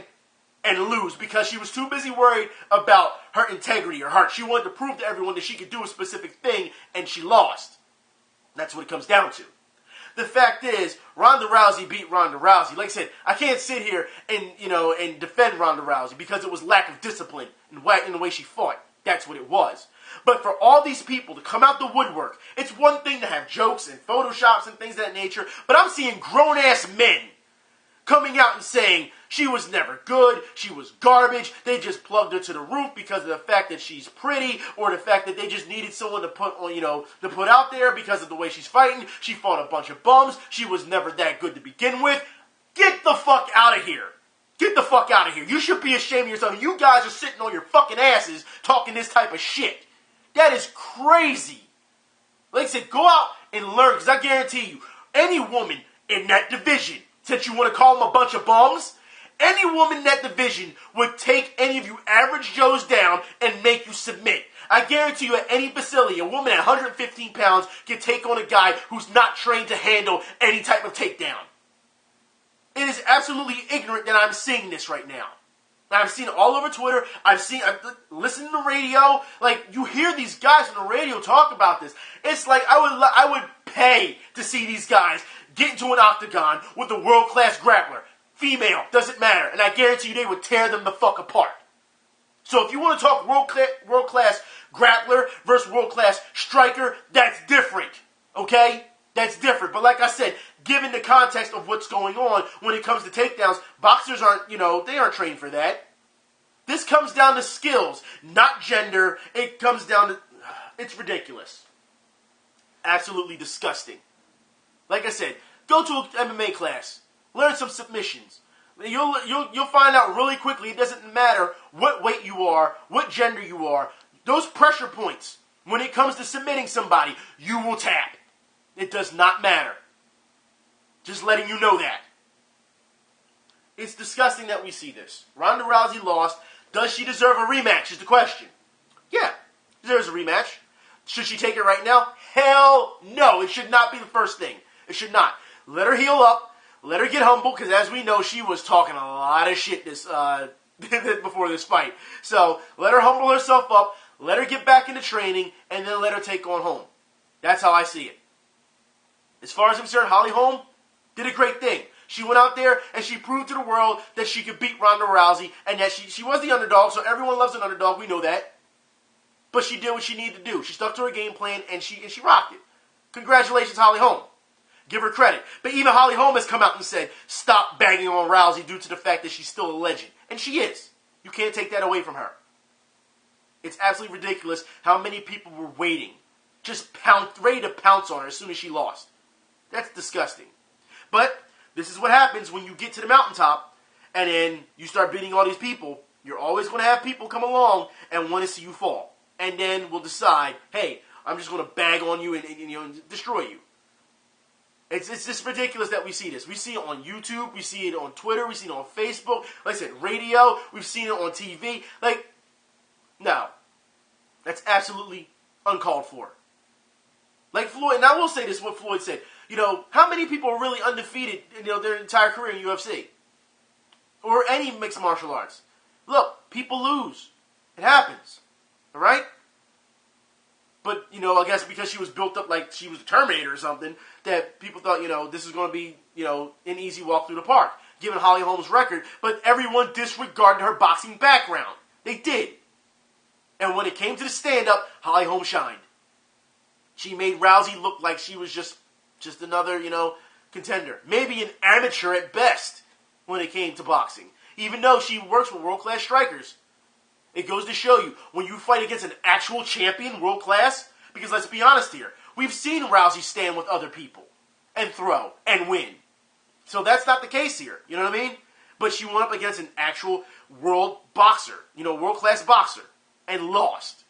and lose because she was too busy worried about her integrity, her heart. She wanted to prove to everyone that she could do a specific thing, and she lost. That's what it comes down to. The fact is, Ronda Rousey beat Ronda Rousey. Like I said, I can't sit here and defend Ronda Rousey because it was lack of discipline in the way she fought. That's what it was. But for all these people to come out the woodwork, it's one thing to have jokes and photoshops and things of that nature, but I'm seeing grown-ass men coming out and saying she was never good, she was garbage, they just plugged her to the roof because of the fact that she's pretty, or the fact that they just needed someone to put on, to put out there because of the way she's fighting. She fought a bunch of bums. She was never that good to begin with. Get the fuck out of here. Get the fuck out of here. You should be ashamed of yourself. You guys are sitting on your fucking asses talking this type of shit. That is crazy. Like I said, go out and learn, because I guarantee you, any woman in that division, since you want to call them a bunch of bums, any woman in that division would take any of you average Joes down and make you submit. I guarantee you, at any facility, a woman at 115 pounds can take on a guy who's not trained to handle any type of takedown. It is absolutely ignorant that I'm seeing this right now. I've seen it all over Twitter. I've listened to the radio. Like, you hear these guys on the radio talk about this. It's like I would pay to see these guys get into an octagon with a world-class grappler. Female, doesn't matter. And I guarantee you they would tear them the fuck apart. So if you want to talk world-class grappler versus world-class striker, that's different. Okay? That's different. But like I said, given the context of what's going on when it comes to takedowns, boxers aren't, they aren't trained for that. This comes down to skills, not gender. It comes down to, it's ridiculous. Absolutely disgusting. Like I said, go to an MMA class. Learn some submissions. You'll find out really quickly it doesn't matter what weight you are, what gender you are. Those pressure points, when it comes to submitting somebody, you will tap. It does not matter. Just letting you know that. It's disgusting that we see this. Ronda Rousey lost. Does she deserve a rematch is the question. Yeah, deserves a rematch. Should she take it right now? Hell no. It should not be the first thing. It should not. Let her heal up. Let her get humble, because as we know, she was talking a lot of shit before this fight. So let her humble herself up. Let her get back into training, and then let her take on Holm. That's how I see it. As far as I'm concerned, Holly Holm did a great thing. She went out there and she proved to the world that she could beat Ronda Rousey, and that she was the underdog, so everyone loves an underdog, we know that. But she did what she needed to do. She stuck to her game plan, and she rocked it. Congratulations, Holly Holm. Give her credit. But even Holly Holm has come out and said, stop banging on Rousey due to the fact that she's still a legend. And she is. You can't take that away from her. It's absolutely ridiculous how many people were waiting, just ready to pounce on her as soon as she lost. That's disgusting. But this is what happens when you get to the mountaintop and then you start beating all these people. You're always going to have people come along and want to see you fall. And then we'll decide, hey, I'm just going to bag on you and destroy you. It's just ridiculous that we see this. We see it on YouTube. We see it on Twitter. We see it on Facebook. Like I said, radio. We've seen it on TV. Like, no. That's absolutely uncalled for. Like Floyd, and I will say this, what Floyd said. How many people are really undefeated their entire career in UFC? Or any mixed martial arts? Look, people lose. It happens. All right? But, I guess because she was built up like she was a Terminator or something, that people thought, this is going to be, an easy walk through the park, given Holly Holm's record. But everyone disregarded her boxing background. They did. And when it came to the stand-up, Holly Holm shined. She made Rousey look like she was just another, contender. Maybe an amateur at best when it came to boxing. Even though she works with world-class strikers. It goes to show you, when you fight against an actual champion, world-class, because let's be honest here, we've seen Rousey stand with other people and throw and win. So that's not the case here, you know what I mean? But she went up against an actual world boxer, world-class boxer, and lost.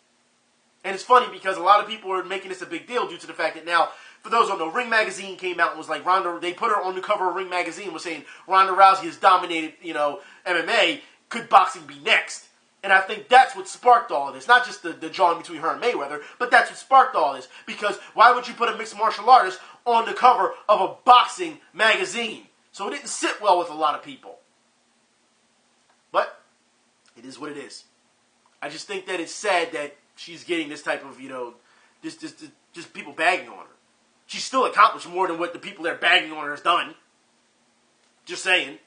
And it's funny because a lot of people are making this a big deal due to the fact that now, for those who don't know, Ring Magazine came out and was like, they put her on the cover of Ring Magazine, was saying, Ronda Rousey has dominated, MMA, could boxing be next? And I think that's what sparked all of this. Not just the drawing between her and Mayweather, but that's what sparked all this. Because why would you put a mixed martial artist on the cover of a boxing magazine? So it didn't sit well with a lot of people. But it is what it is. I just think that it's sad that she's getting this type of, just people bagging on her. She's still accomplished more than what the people that are bagging on her has done. Just saying.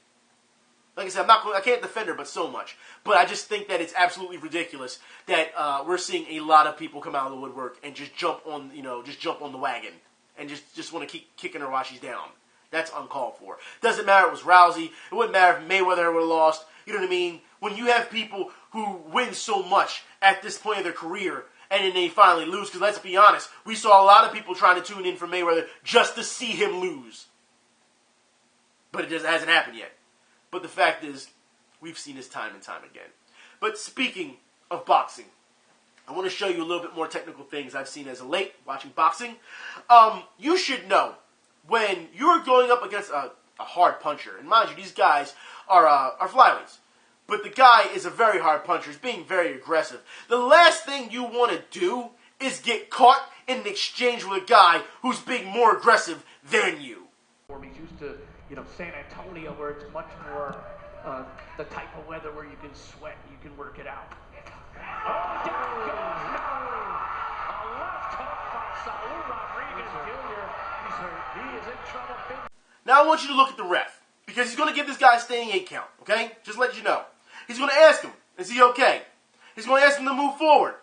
Like I said, I can't defend her, but so much. But I just think that it's absolutely ridiculous that we're seeing a lot of people come out of the woodwork and just jump on the wagon and just want to keep kicking her while she's down. That's uncalled for. Doesn't matter if it was Rousey. It wouldn't matter if Mayweather would have lost. You know what I mean? When you have people who win so much at this point of their career and then they finally lose, because let's be honest, we saw a lot of people trying to tune in for Mayweather just to see him lose. But it just hasn't happened yet. But the fact is, we've seen this time and time again. But speaking of boxing, I want to show you a little bit more technical things I've seen as of late watching boxing. You should know when you're going up against a hard puncher, and mind you, these guys are flyweights, but the guy is a very hard puncher. He's being very aggressive. The last thing you want to do is get caught in an exchange with a guy who's being more aggressive than you. He's used to, San Antonio, where it's much more the type of weather where you can sweat, you can work it out. Oh, down goes a left hook by Saul Rodriguez Jr. He's hurt. He is in trouble. Now I want you to look at the ref, because he's going to give this guy a standing 8 count, okay? Just let you know. He's going to ask him, is he okay? He's going to ask him to move forward.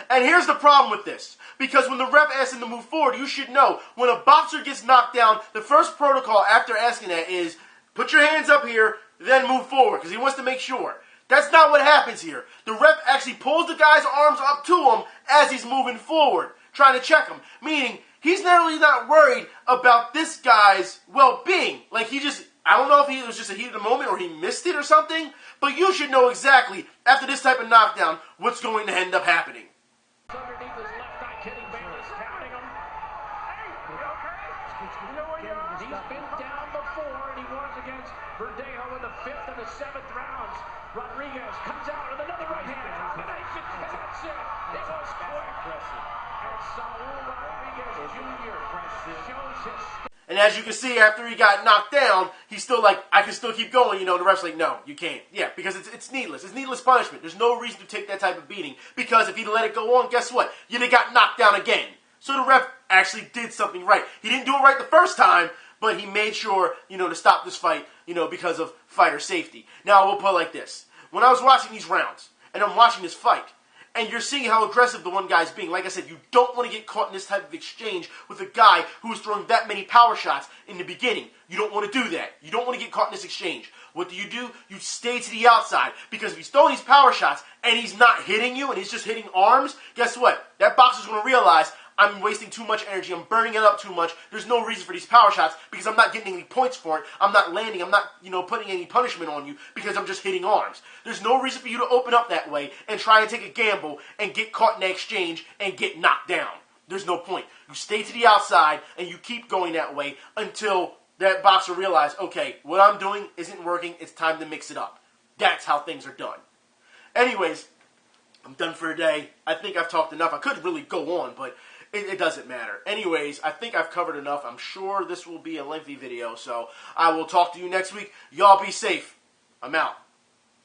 And here's the problem with this. Because when the ref asks him to move forward, you should know, when a boxer gets knocked down, the first protocol after asking that is, put your hands up here, then move forward, because he wants to make sure. That's not what happens here. The ref actually pulls the guy's arms up to him as he's moving forward, trying to check him. Meaning, he's not really not worried about this guy's well-being. Like, I don't know if it was just a heat of the moment or he missed it or something, but you should know exactly, after this type of knockdown, what's going to end up happening. Underneath his left eye, Kenny Bayless counting him. Hey, you okay? He's been down before, and he was against Verdejo in the 5th and the 7th rounds. Rodriguez comes out with another right hand combination, and that's it. It was quick. And Saul Rodriguez Jr. shows his. And as you can see, after he got knocked down, he's still like, I can still keep going. The ref's like, no, you can't. Yeah, because it's needless. It's needless punishment. There's no reason to take that type of beating. Because if he'd let it go on, guess what? You'd have got knocked down again. So the ref actually did something right. He didn't do it right the first time, but he made sure, to stop this fight, because of fighter safety. Now, we'll put it like this. When I was watching these rounds, and I'm watching this fight, and you're seeing how aggressive the one guy's being. Like I said, you don't want to get caught in this type of exchange with a guy who is throwing that many power shots in the beginning. You don't want to do that. You don't want to get caught in this exchange. What do? You stay to the outside, because if he's throwing these power shots and he's not hitting you and he's just hitting arms, guess what? That boxer's going to realize, I'm wasting too much energy. I'm burning it up too much. There's no reason for these power shots because I'm not getting any points for it. I'm not landing. I'm not, putting any punishment on you because I'm just hitting arms. There's no reason for you to open up that way and try and take a gamble and get caught in that exchange and get knocked down. There's no point. You stay to the outside and you keep going that way until that boxer realizes, okay, what I'm doing isn't working. It's time to mix it up. That's how things are done. Anyways, I'm done for today. I think I've talked enough. I could really go on, but it doesn't matter. Anyways, I think I've covered enough. I'm sure this will be a lengthy video, so I will talk to you next week. Y'all be safe. I'm out.